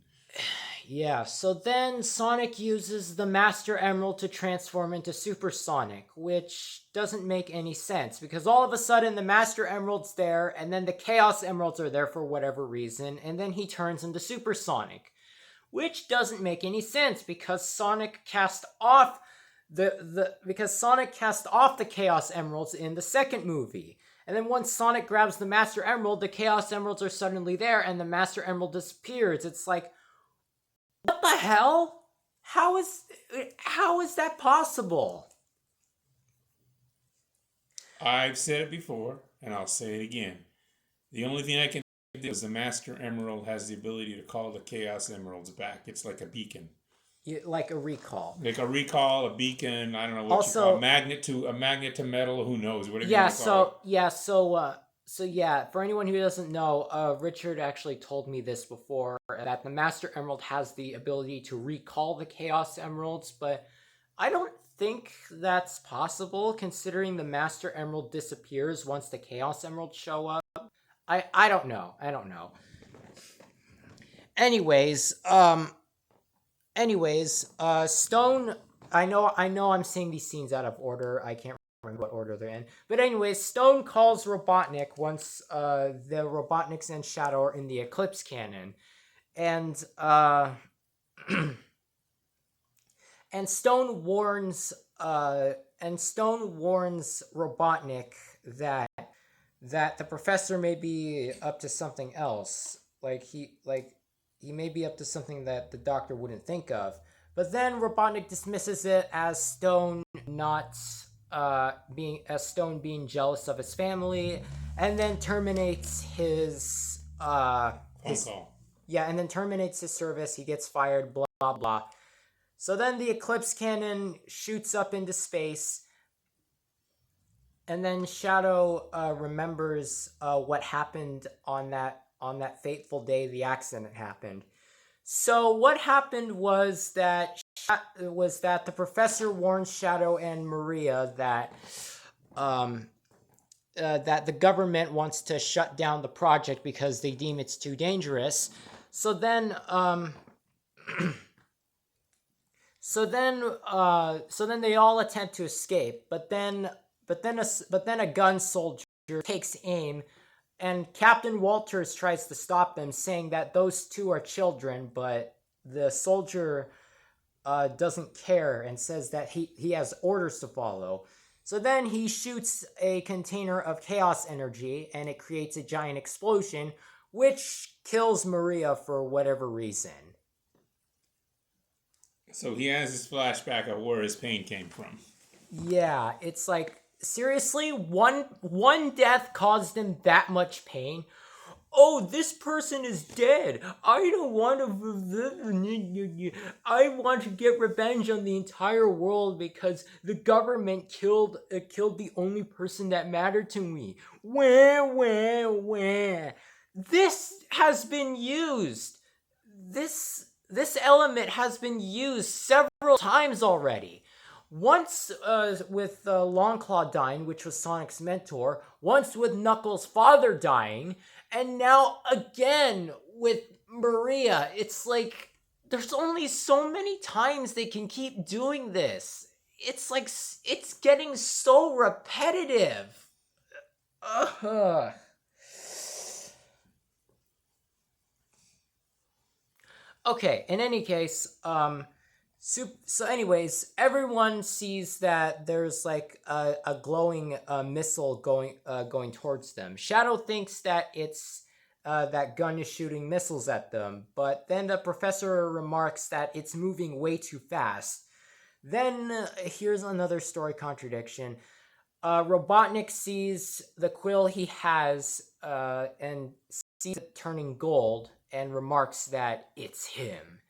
Yeah, so then Sonic uses the Master Emerald to transform into Super Sonic, which doesn't make any sense because all of a sudden the Master Emerald's there and then the Chaos Emeralds are there for whatever reason, and then he turns into Super Sonic, which doesn't make any sense because Sonic cast off the Chaos Emeralds in the second movie. And then once Sonic grabs the Master Emerald, the Chaos Emeralds are suddenly there and the Master Emerald disappears. It's like, what the hell? How is that possible? I've said it before, and I'll say it again. The only thing I can think of is the Master Emerald has the ability to call the Chaos Emeralds back. It's like a beacon. Like a recall. Like a recall, a beacon, I don't know what you call it. A magnet to metal, who knows, whatever you want to call it. So for anyone who doesn't know, Richard actually told me this before, that the Master Emerald has the ability to recall the Chaos Emeralds, but I don't think that's possible considering the Master Emerald disappears once the Chaos Emeralds show up. I don't know. Anyways, Stone, I know I'm saying these scenes out of order. I can't remember what order they're in. But anyways, Stone calls Robotnik once the Robotniks and Shadow are in the Eclipse Cannon. And and Stone warns Robotnik that the professor may be up to something else. He may be up to something that the doctor wouldn't think of. But then Robotnik dismisses it as Stone being jealous of his family, and then terminates his Phone call. Yeah, and then terminates his service. He gets fired, blah blah blah. So then the Eclipse Cannon shoots up into space, and then Shadow remembers what happened on that fateful day the accident happened. So what happened was that the professor warns Shadow and Maria that the government wants to shut down the project because they deem it's too dangerous. So then they all attempt to escape, but then a gun soldier takes aim, and Captain Walters tries to stop them, saying that those two are children, but the soldier doesn't care and says that he has orders to follow. So then he shoots a container of chaos energy, and it creates a giant explosion, which kills Maria for whatever reason. So he has this flashback of where his pain came from. Yeah, it's like, seriously, one death caused him that much pain? Oh, this person is dead. I don't want to. I want to get revenge on the entire world because the government killed the only person that mattered to me. Wah. This has been used. This element has been used several times already. Once with Longclaw dying, which was Sonic's mentor. Once with Knuckles' father dying. And now again with Maria. It's like, there's only so many times they can keep doing this. It's like, it's getting so repetitive. Ugh. Okay, in any case, so anyways, everyone sees that there's like a glowing missile going towards them. Shadow thinks that it's that gun is shooting missiles at them, but then the professor remarks that it's moving way too fast. Then here's another story contradiction. Robotnik sees the quill he has and sees it turning gold and remarks that it's him.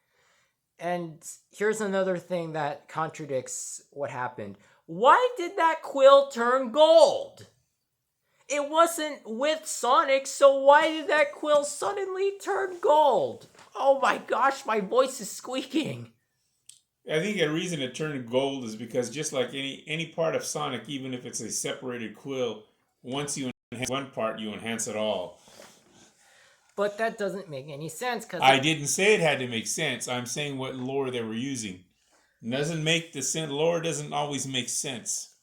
And here's another thing that contradicts what happened. Why did that quill turn gold? It wasn't with Sonic, so why did that quill suddenly turn gold? Oh my gosh, my voice is squeaking. I think a reason it turned gold is because just like any part of Sonic, even if it's a separated quill, once you enhance one part, you enhance it all. But that doesn't make any sense because I didn't say it had to make sense. I'm saying what lore they were using. It doesn't make the sense. Lore doesn't always make sense.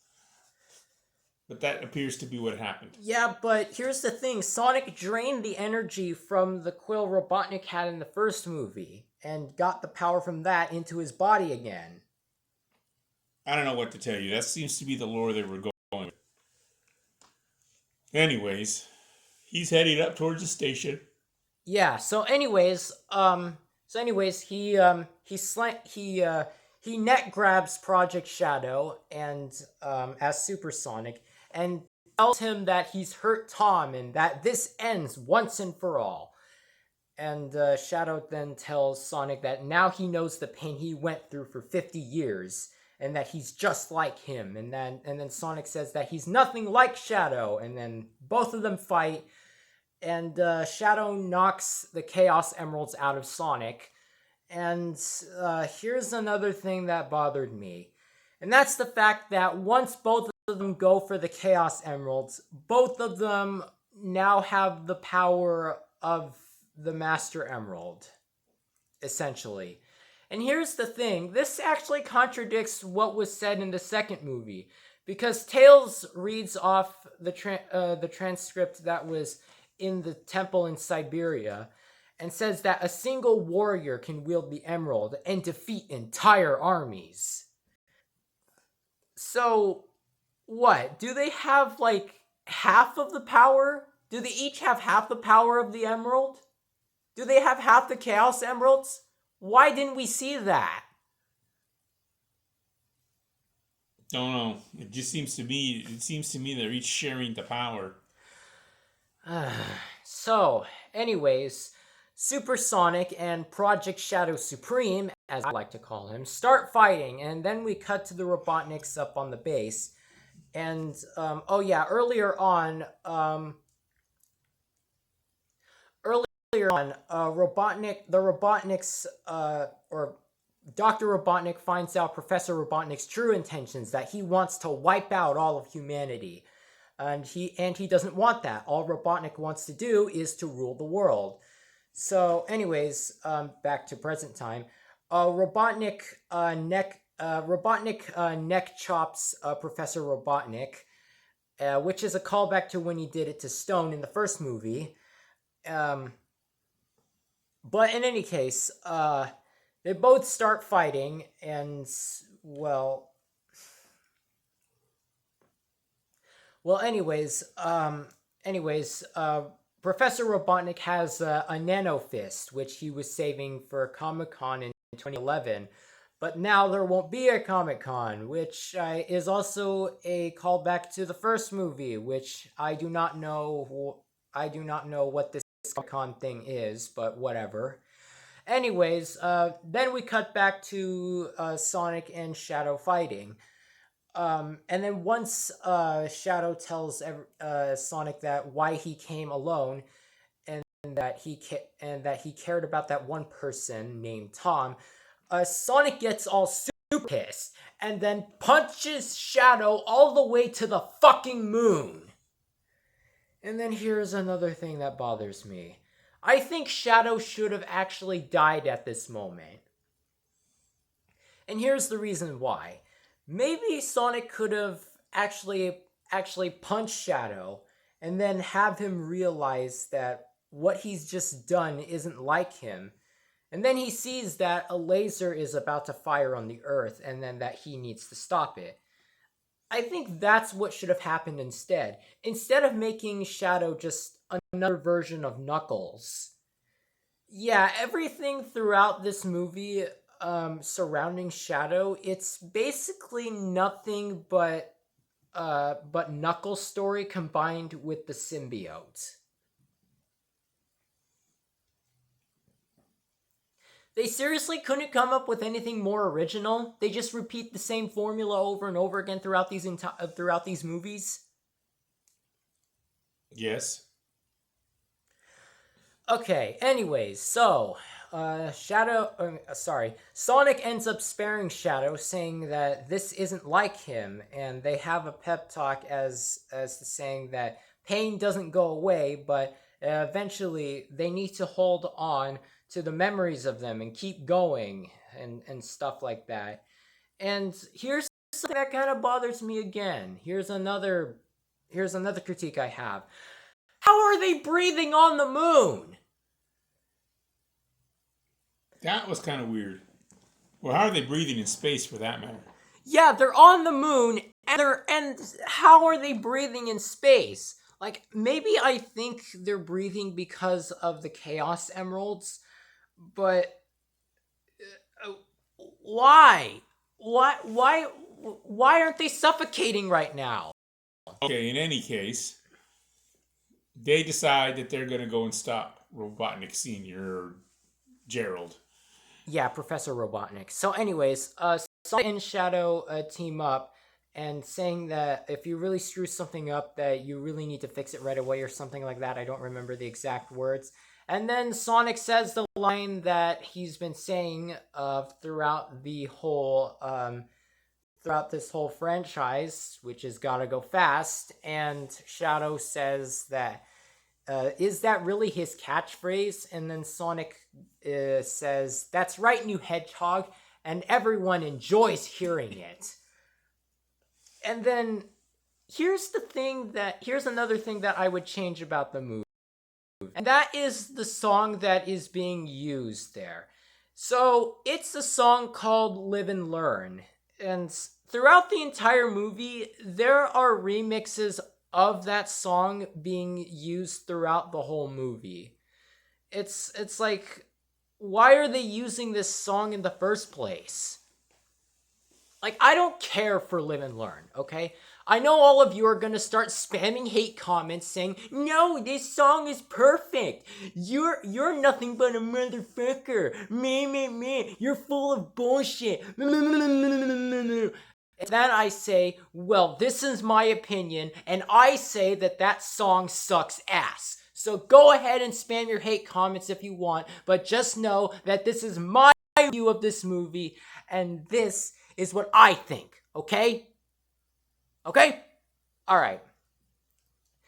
But that appears to be what happened. yeah, but here's the thing: Sonic drained the energy from the quill Robotnik had in the first movie and got the power from that into his body again. I don't know what to tell you. That seems to be the lore they were going with. Anyways, he's heading up towards the station. Yeah. He net grabs Project Shadow and as Supersonic and tells him that he's hurt Tom and that this ends once and for all. And Shadow then tells Sonic that now he knows the pain he went through for 50 years and that he's just like him. And then Sonic says that he's nothing like Shadow. And then both of them fight. And Shadow knocks the Chaos Emeralds out of Sonic. And here's another thing that bothered me. And that's the fact that once both of them go for the Chaos Emeralds, both of them now have the power of the Master Emerald, essentially. And here's the thing, this actually contradicts what was said in the second movie, because Tails reads off the transcript that was in the temple in Siberia, and says that a single warrior can wield the emerald and defeat entire armies. So, what? Do they have, like, half of the power? Do they each have half the power of the emerald? Do they have half the Chaos Emeralds? Why didn't we see that? Don't know. It just seems to me. It seems to me they're each sharing the power. So, anyways, Supersonic and Project Shadow Supreme, as I like to call him, start fighting, and then we cut to the Robotniks up on the base. And earlier on, the Robotniks, or Dr. Robotnik finds out Professor Robotnik's true intentions, that he wants to wipe out all of humanity. And he doesn't want that. All Robotnik wants to do is to rule the world. So, anyways, back to present time. Robotnik neck chops Professor Robotnik, which is a callback to when he did it to Stone in the first movie. But in any case, they both start fighting, and Professor Robotnik has a nano fist, which he was saving for Comic-Con in 2011. But now there won't be a Comic-Con, which is also a callback to the first movie, which I do not know what this Comic-Con thing is, but whatever. Anyways, then we cut back to Sonic and Shadow fighting. And then once Shadow tells Sonic that why he came alone, and that he cared about that one person named Tom, Sonic gets all super pissed and then punches Shadow all the way to the fucking moon. And then here's another thing that bothers me. I think Shadow should have actually died at this moment. And here's the reason why. Maybe Sonic could have actually punched Shadow and then have him realize that what he's just done isn't like him. And then he sees that a laser is about to fire on the Earth and then that he needs to stop it. I think that's what should have happened instead. Instead of making Shadow just another version of Knuckles. Yeah, everything throughout this movie surrounding Shadow, it's basically nothing but Knuckles' story combined with the symbiote. They seriously couldn't come up with anything more original? They just repeat the same formula over and over again throughout these movies? Yes. Okay, anyways, so Sonic ends up sparing Shadow, saying that this isn't like him, and they have a pep talk as to saying that pain doesn't go away, but eventually they need to hold on to the memories of them and keep going and stuff like that. And here's something that kind of bothers me again. Here's another critique I have. How are they breathing on the moon? That was kind of weird. Well, how are they breathing in space for that matter? Yeah, they're on the moon, and how are they breathing in space? Like, maybe I think they're breathing because of the Chaos Emeralds, but why? Why aren't they suffocating right now? Okay, in any case, they decide that they're going to go and stop Robotnik Sr. or Gerald. Yeah, Professor Robotnik. So anyways, Sonic and Shadow team up and saying that if you really screw something up, that you really need to fix it right away or something like that. I don't remember the exact words. And then Sonic says the line that he's been saying throughout the whole throughout this whole franchise, which is gotta go fast. And Shadow says that is that really his catchphrase? And then Sonic says, "That's right, new hedgehog," and everyone enjoys hearing it. And then here's another thing that I would change about the movie. And that is the song that is being used there. So it's a song called Live and Learn. And throughout the entire movie, there are remixes of that song being used throughout the whole movie. It's like, why are they using this song in the first place? Like, I don't care for Live and Learn, okay? I know all of you are gonna start spamming hate comments saying, "No, this song is perfect. You're nothing but a motherfucker. Me. You're full of bullshit." And then I say, well, this is my opinion, and I say that song sucks ass. So go ahead and spam your hate comments if you want, but just know that this is my view of this movie, and this is what I think, okay? Okay? Alright.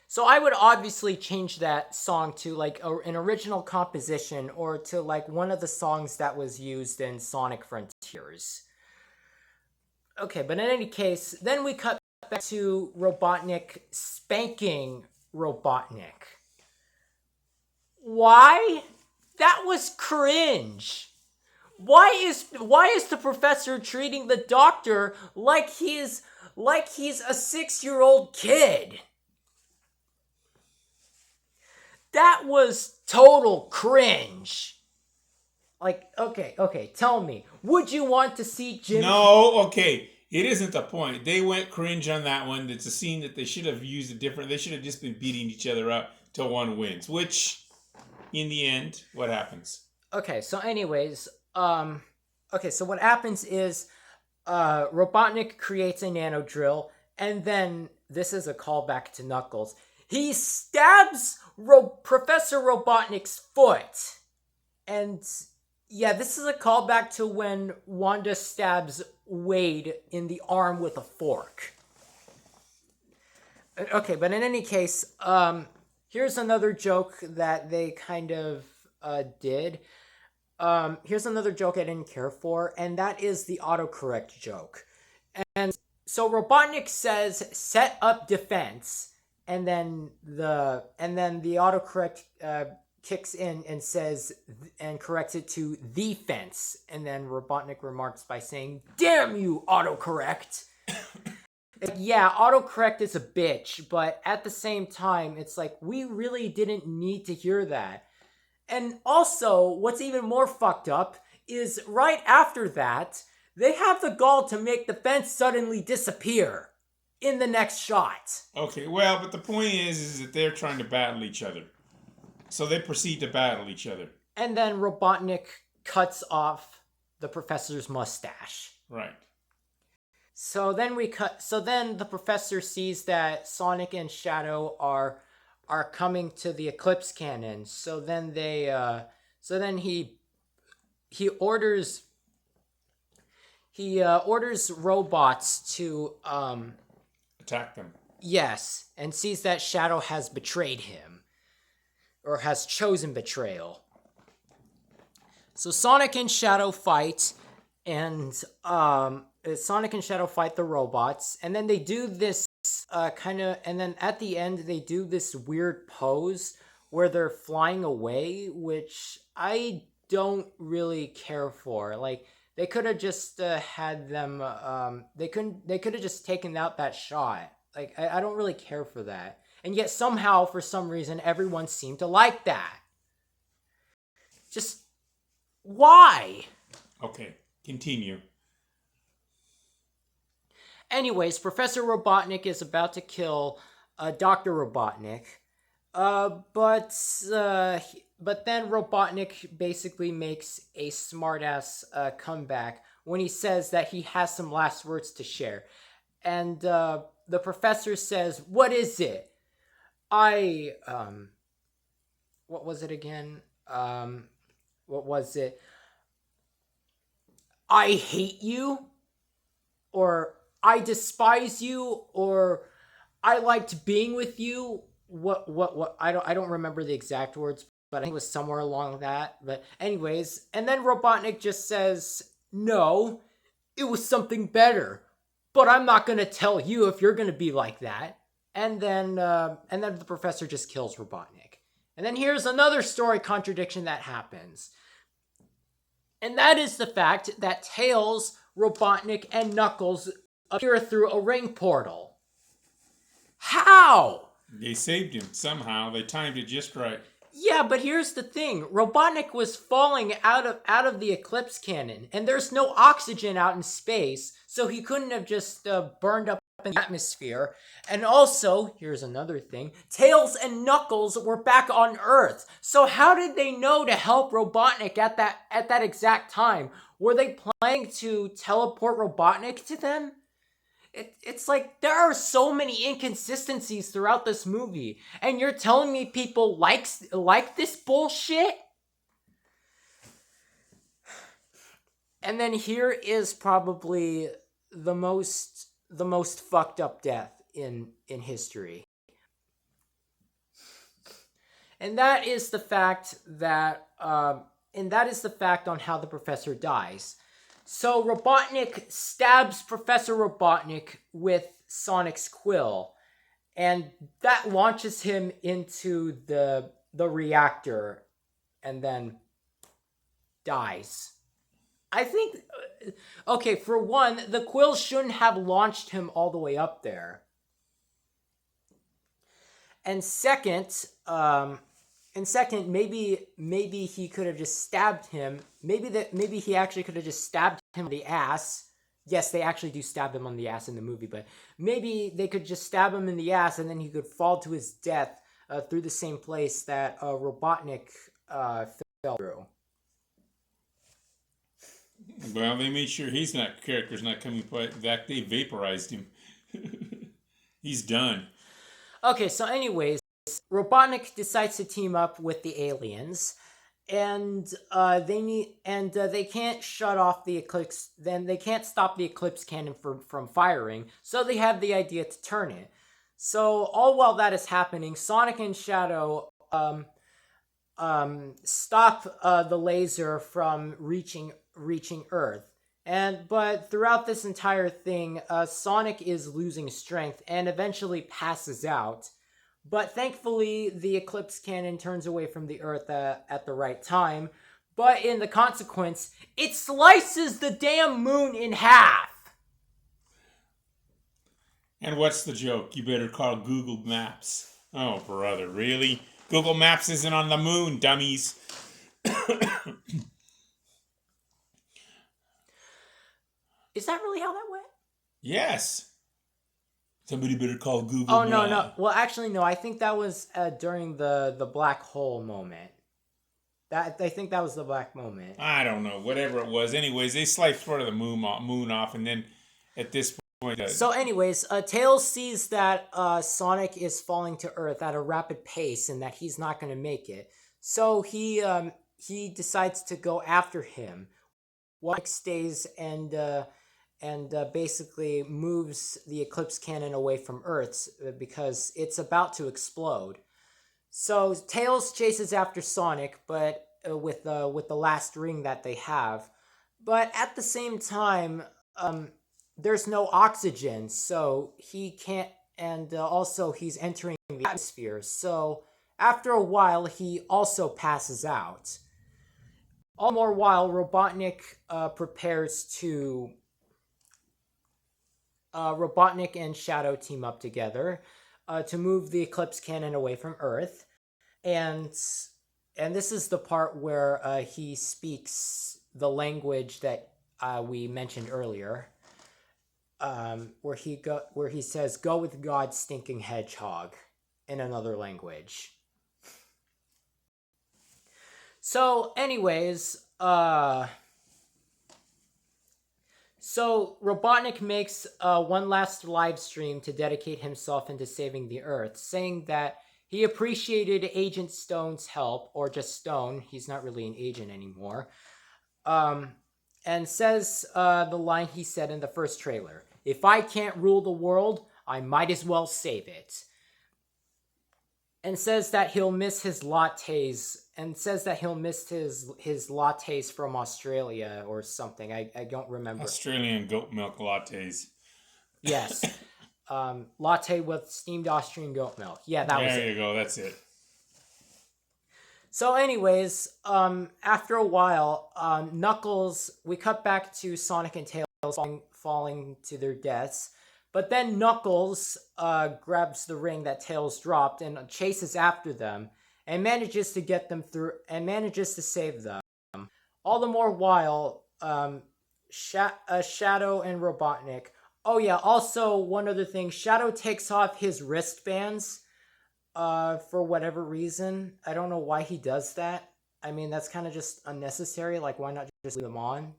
So I would obviously change that song to like an original composition or to like one of the songs that was used in Sonic Frontiers. Okay, but in any case, then we cut back to Robotnik spanking Robotnik. Why? That was cringe. Why is the professor treating the doctor like he's a 6-year-old kid? That was total cringe. Like, okay, tell me, would you want to see Jim? No, okay, it isn't the point. They went cringe on that one. It's a scene that they should have used a different. They should have just been beating each other up till one wins. Which, in the end, what happens? Okay, so anyways, so what happens is, Robotnik creates a nano drill, and then this is a callback to Knuckles. He stabs Professor Robotnik's foot, and yeah, this is a callback to when Wanda stabs Wade in the arm with a fork. Okay, but in any case, here's another joke that they kind of did. Here's another joke I didn't care for, and that is the autocorrect joke. And so Robotnik says, "Set up defense," and then the autocorrect kicks in and says and corrects it to "the fence," and then Robotnik remarks by saying, "Damn you, autocorrect." Yeah, autocorrect is a bitch, but at the same time, it's like, we really didn't need to hear that. And also, what's even more fucked up is right after that, they have the gall to make the fence suddenly disappear in the next shot. Okay, well, but the point is that they're trying to battle each other. So they proceed to battle each other. And then Robotnik cuts off the professor's mustache. Right. So then the professor sees that Sonic and Shadow are coming to the Eclipse Cannon. So then he he orders orders robots to attack them. Yes, and sees that Shadow has betrayed him, or has chosen betrayal. So Sonic and Shadow fight, and Sonic and Shadow fight the robots, and then they do this and then at the end they do this weird pose where they're flying away, which I don't really care for. Like, they could have just had them. They could have just taken out that shot. Like, I don't really care for that. And yet somehow, for some reason, everyone seemed to like that. Just why? Okay, continue. Anyways, Professor Robotnik is about to kill Dr. Robotnik. But then Robotnik basically makes a smartass comeback when he says that he has some last words to share. And the professor says, "What is it? What was it again? What was it? I hate you, or I despise you, or I liked being with you." What I don't remember the exact words, but I think it was somewhere along that. But anyways, and then Robotnik just says, "No, it was something better, but I'm not gonna tell you if you're gonna be like that." And then the professor just kills Robotnik. And then here's another story contradiction that happens. And that is the fact that Tails, Robotnik, and Knuckles appear through a ring portal. How? They saved him somehow. They timed it just right. Yeah, but here's the thing. Robotnik was falling out of the Eclipse cannon, and there's no oxygen out in space, so he couldn't have just burned up in the atmosphere. And also, here's another thing, Tails and Knuckles were back on Earth. So how did they know to help Robotnik at that exact time? Were they planning to teleport Robotnik to them? It's like, there are so many inconsistencies throughout this movie, and you're telling me people like this bullshit? And then here is probably the most fucked up death in history. And that is the fact on how the professor dies. So Robotnik stabs Professor Robotnik with Sonic's quill, and that launches him into the reactor, and then dies. I think, okay, for one, the quill shouldn't have launched him all the way up there. And second, maybe he could have just stabbed him. Maybe he actually could have just stabbed him in the ass. Yes, they actually do stab him on the ass in the movie, but maybe they could just stab him in the ass, and then he could fall to his death through the same place that Robotnik fell through. Well, they made sure character's not coming back. They vaporized him. He's done. Okay, so anyways, Robotnik decides to team up with the aliens, and they can't shut off the Eclipse. Then they can't stop the Eclipse cannon from firing. So they have the idea to turn it. So all while that is happening, Sonic and Shadow stop the laser from reaching Earth. But throughout this entire thing, Sonic is losing strength and eventually passes out. But thankfully, the Eclipse cannon turns away from the Earth at the right time. But in the consequence, it slices the damn moon in half. And what's the joke? You better call Google Maps. Oh, brother, really? Google Maps isn't on the moon, dummies. Is that really how that went? Yes. Somebody better call Google. Oh, no. Well, actually, no. I think that was during the black hole moment. I think that was the black moment. I don't know. Whatever it was. Anyways, they sliced part of the moon off, and then at this point... So anyways, Tails sees that Sonic is falling to Earth at a rapid pace and that he's not going to make it. So he he decides to go after him. Wyatt stays and basically moves the eclipse cannon away from Earth because it's about to explode. So Tails chases after Sonic, but with the last ring that they have. But at the same time, there's no oxygen, so he can't. And also, he's entering the atmosphere. So after a while, he also passes out. All the more while, Robotnik prepares to. Robotnik and Shadow team up together to move the Eclipse Cannon away from Earth, and this is the part where he speaks the language that we mentioned earlier, where he says, "Go with God, stinking hedgehog," in another language. So, anyways, so Robotnik makes one last live stream to dedicate himself into saving the Earth, saying that he appreciated Agent Stone's help, or just Stone. He's not really an agent anymore. And says the line he said in the first trailer: "If I can't rule the world, I might as well save it." And says that he'll miss his lattes, from Australia or something. I don't remember. Australian goat milk lattes. Yes. Latte with steamed Austrian goat milk. Yeah, that was it. There you go, that's it. So anyways, after a while, Knuckles, we cut back to Sonic and Tails falling to their deaths. But then Knuckles grabs the ring that Tails dropped and chases after them and manages to get them through and manages to save them. All the more while, Shadow and Robotnik. Oh yeah, also one other thing, Shadow takes off his wristbands for whatever reason. I don't know why he does that. I mean, that's kind of just unnecessary. Like, why not just leave them on?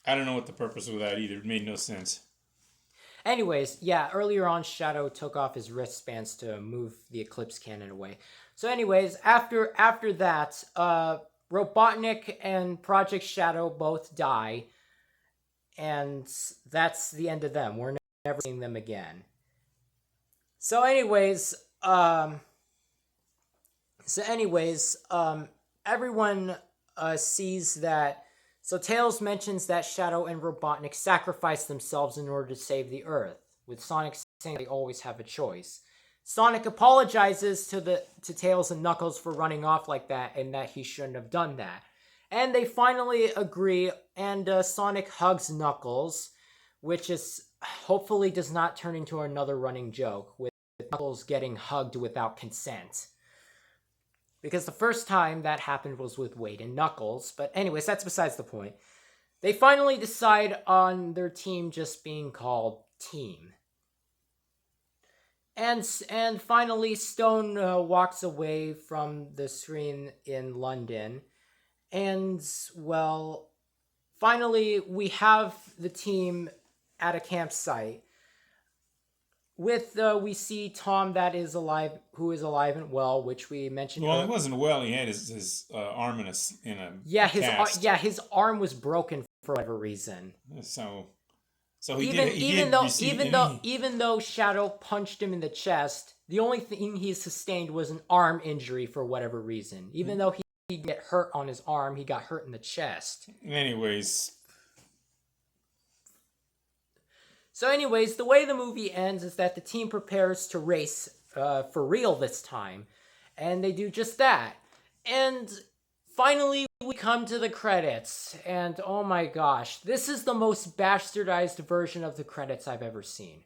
I don't know what the purpose of that either. It made no sense. Anyways, yeah, earlier on, Shadow took off his wristbands to move the Eclipse Cannon away. So anyways, after that, Robotnik and Project Shadow both die, and that's the end of them. We're never seeing them again. So anyways, everyone sees that. So Tails mentions that Shadow and Robotnik sacrificed themselves in order to save the Earth, with Sonic saying they always have a choice. Sonic apologizes to Tails and Knuckles for running off like that and that he shouldn't have done that. And they finally agree, and Sonic hugs Knuckles, which is hopefully does not turn into another running joke with Knuckles getting hugged without consent. Because the first time that happened was with Wade and Knuckles. But anyways, that's besides the point. They finally decide on their team just being called Team. And finally, Stone walks away from the screen in London. And, well, finally, we have the team at a campsite. With we see Tom that is alive, who is alive and well, which we mentioned. Well, he wasn't well. He had his arm in a cast. His arm was broken for whatever reason. So even though Shadow punched him in the chest, the only thing he sustained was an arm injury for whatever reason. Even though he didn't get hurt on his arm, he got hurt in the chest. So anyways, the way the movie ends is that the team prepares to race for real this time. And they do just that. And finally, we come to the credits. And oh my gosh, this is the most bastardized version of the credits I've ever seen.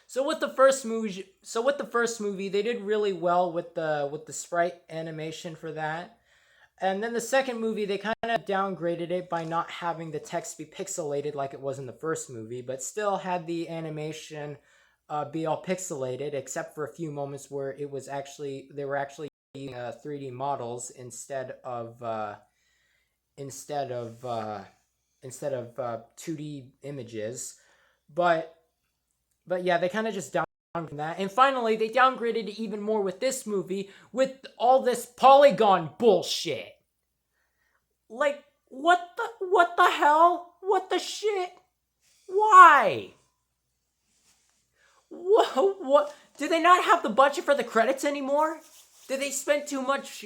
So with the first movie, they did really well with the sprite animation for that. And then the second movie, they kind of downgraded it by not having the text be pixelated like it was in the first movie, but still had the animation be all pixelated, except for a few moments where they were actually using 3D models instead of 2D images. But yeah, they kind of just that. And finally, they downgraded it even more with this movie, with all this polygon bullshit. Like, what the hell? What the shit? Why? What? Do they not have the budget for the credits anymore? Did they spend too much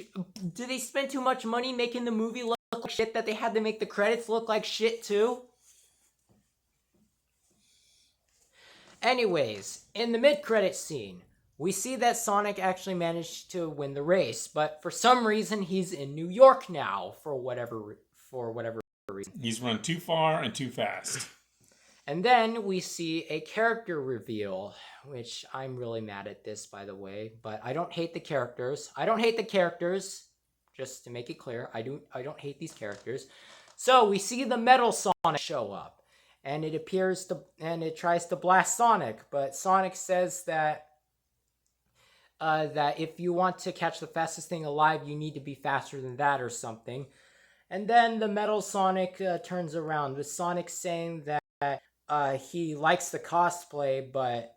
money making the movie look like shit that they had to make the credits look like shit too? Anyways, in the mid-credits scene, we see that Sonic actually managed to win the race, but for some reason he's in New York now for whatever reason. He's run too far and too fast. And then we see a character reveal, which I'm really mad at this, by the way, but I don't hate the characters. Just to make it clear. I don't hate these characters. So we see the Metal Sonic show up, and it tries to blast Sonic, but Sonic says that if you want to catch the fastest thing alive, you need to be faster than that or something. And then the Metal Sonic turns around with Sonic saying that he likes the cosplay, but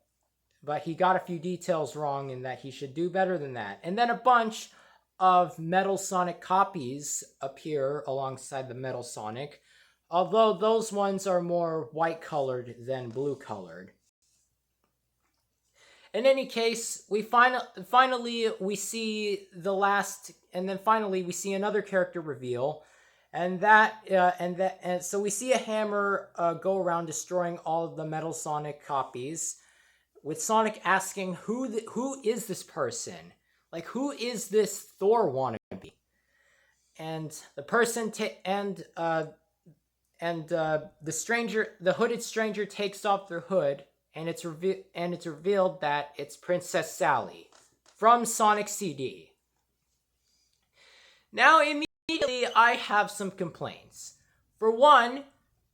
he got a few details wrong and that he should do better than that. And then a bunch of Metal Sonic copies appear alongside the Metal Sonic, although those ones are more white-colored than blue-colored. In any case, we finally we see the last, and then finally we see another character reveal. And so we see a hammer go around destroying all of the Metal Sonic copies, with Sonic asking, "Who is this person? Like, who is this Thor wannabe?" And the person the hooded stranger takes off their hood, and it's revealed that it's Princess Sally from Sonic CD. Now, immediately, I have some complaints. For one,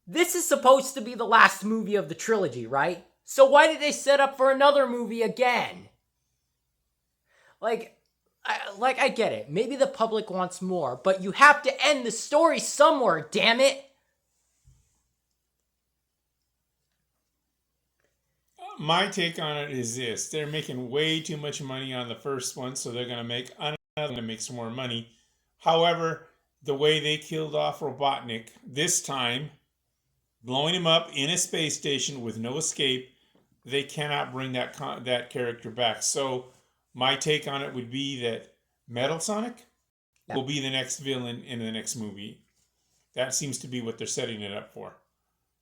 this is supposed to be the last movie of the trilogy, right? So why did they set up for another movie again? I get it. Maybe the public wants more, but you have to end the story somewhere, damn it! My take on it is this. They're making way too much money on the first one, so they're going to make some more money. However, the way they killed off Robotnik this time, blowing him up in a space station with no escape, they cannot bring that character back. So my take on it would be that Metal Sonic will be the next villain in the next movie. That seems to be what they're setting it up for.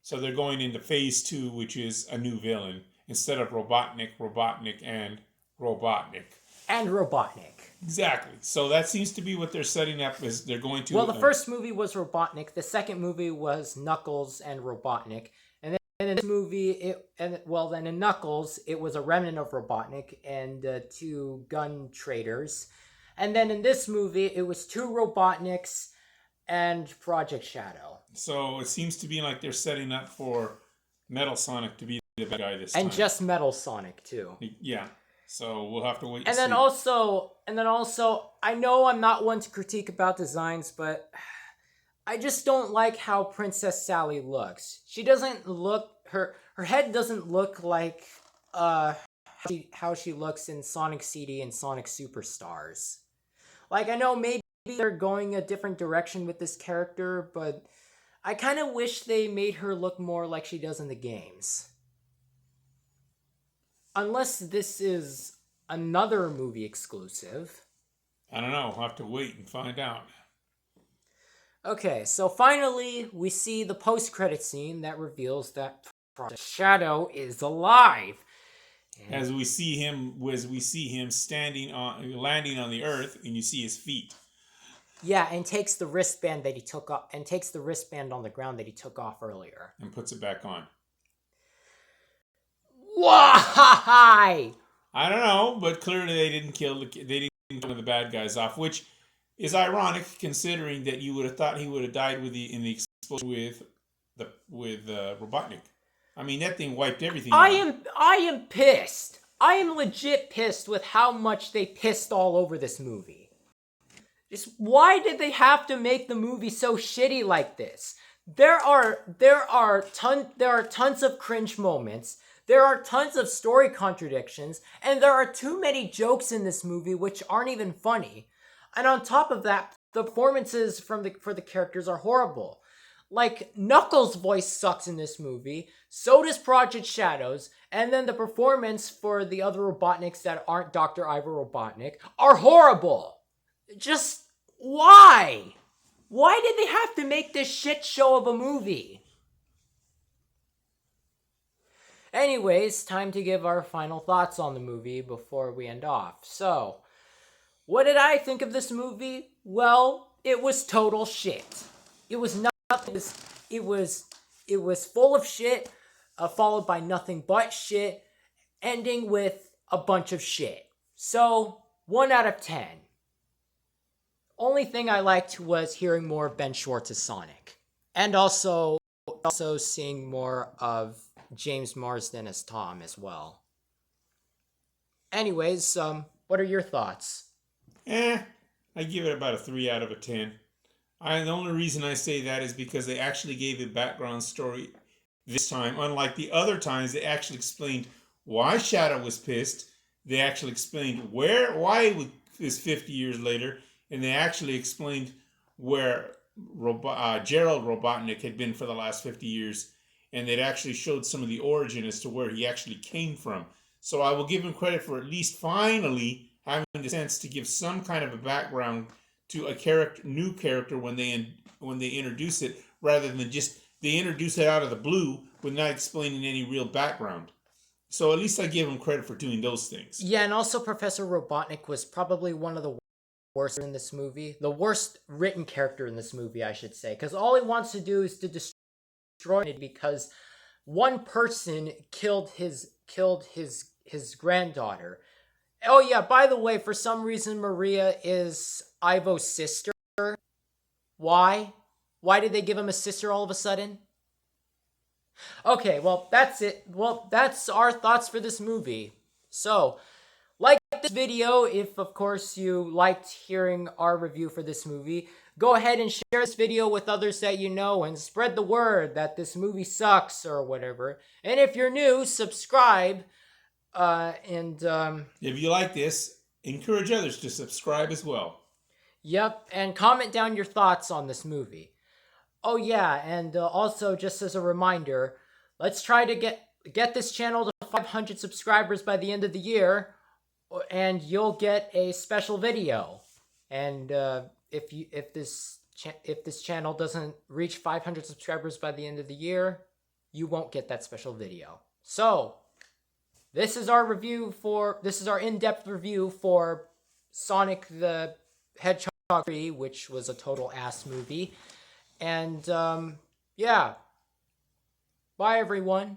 So they're going into phase 2, which is a new villain, instead of Robotnik, and Robotnik. And Robotnik. Exactly. So that seems to be what they're setting up, is they're going to... Well, the first movie was Robotnik. The second movie was Knuckles and Robotnik. And then in this movie, then in Knuckles, it was a remnant of Robotnik and 2 gun traders. And then in this movie, it was 2 Robotniks and Project Shadow. So it seems to be like they're setting up for Metal Sonic to be the bad guy this time. And just Metal Sonic, too. Yeah. So we'll have to wait and see. then also, I know I'm not one to critique about designs, but I just don't like how Princess Sally looks. She doesn't look, her head doesn't look like how she looks in Sonic CD and Sonic Superstars. Like, I know maybe they're going a different direction with this character, but I kind of wish they made her look more like she does in the games. Unless this is another movie exclusive. I don't know. We'll have to wait and find out. Okay, so finally, we see the post-credit scene that reveals that Project Shadow is alive. As we see him landing on the Earth, and you see his feet. Yeah, and takes the wristband that he took off, and takes the wristband on the ground that he took off earlier. And puts it back on. Why? I don't know, but clearly they didn't kill one of the bad guys off, which is ironic considering that you would have thought he would have died in the explosion with Robotnik. I mean, that thing wiped everything out. I am pissed. I am legit pissed with how much they pissed all over this movie. Just why did they have to make the movie so shitty like this? There are tons of cringe moments. There are tons of story contradictions, and there are too many jokes in this movie which aren't even funny. And on top of that, the performances for the characters are horrible. Like, Knuckles' voice sucks in this movie, so does Project Shadows, and then the performance for the other Robotniks that aren't Dr. Ivor Robotnik are horrible. Just, why? Why did they have to make this shit show of a movie? Anyways, time to give our final thoughts on the movie before we end off. So, what did I think of this movie? Well, it was total shit. It was nothing. It was full of shit, followed by nothing but shit, ending with a bunch of shit. So, 1 out of 10. Only thing I liked was hearing more of Ben Schwartz's Sonic, and also seeing more of James Marsden as Tom as well. Anyways, what are your thoughts? I give it about a 3 out of a 10. The only reason I say that is because they actually gave a background story this time. Unlike the other times, they actually explained why Shadow was pissed. They actually explained why it was 50 years later, and they actually explained where Gerald Robotnik had been for the last 50 years, and they'd actually showed some of the origin as to where he actually came from. So I will give him credit for at least finally having the sense to give some kind of a background to a new character when they introduce it, rather than just they introduce it out of the blue with not explaining any real background. So at least I give him credit for doing those things. Yeah, and also Professor Robotnik was probably one of the worst in this movie. The worst written character in this movie, I should say, because all he wants to do is to destroy it because one person killed his granddaughter. Oh yeah, by the way, for some reason Maria is Ivo's sister. Why? Why did they give him a sister all of a sudden? Okay, well, that's it. Well, that's our thoughts for this movie. So, like this video if, of course, you liked hearing our review for this movie. Go ahead and share this video with others that you know and spread the word that this movie sucks or whatever. And if you're new, subscribe. If you like this, encourage others to subscribe as well. Yep, and comment down your thoughts on this movie. Oh yeah, and also just as a reminder, let's try to get this channel to 500 subscribers by the end of the year, and you'll get a special video. And if this channel doesn't reach 500 subscribers by the end of the year, you won't get that special video. So, this is our in-depth review for Sonic the Hedgehog 3, which was a total ass movie. And yeah, bye everyone.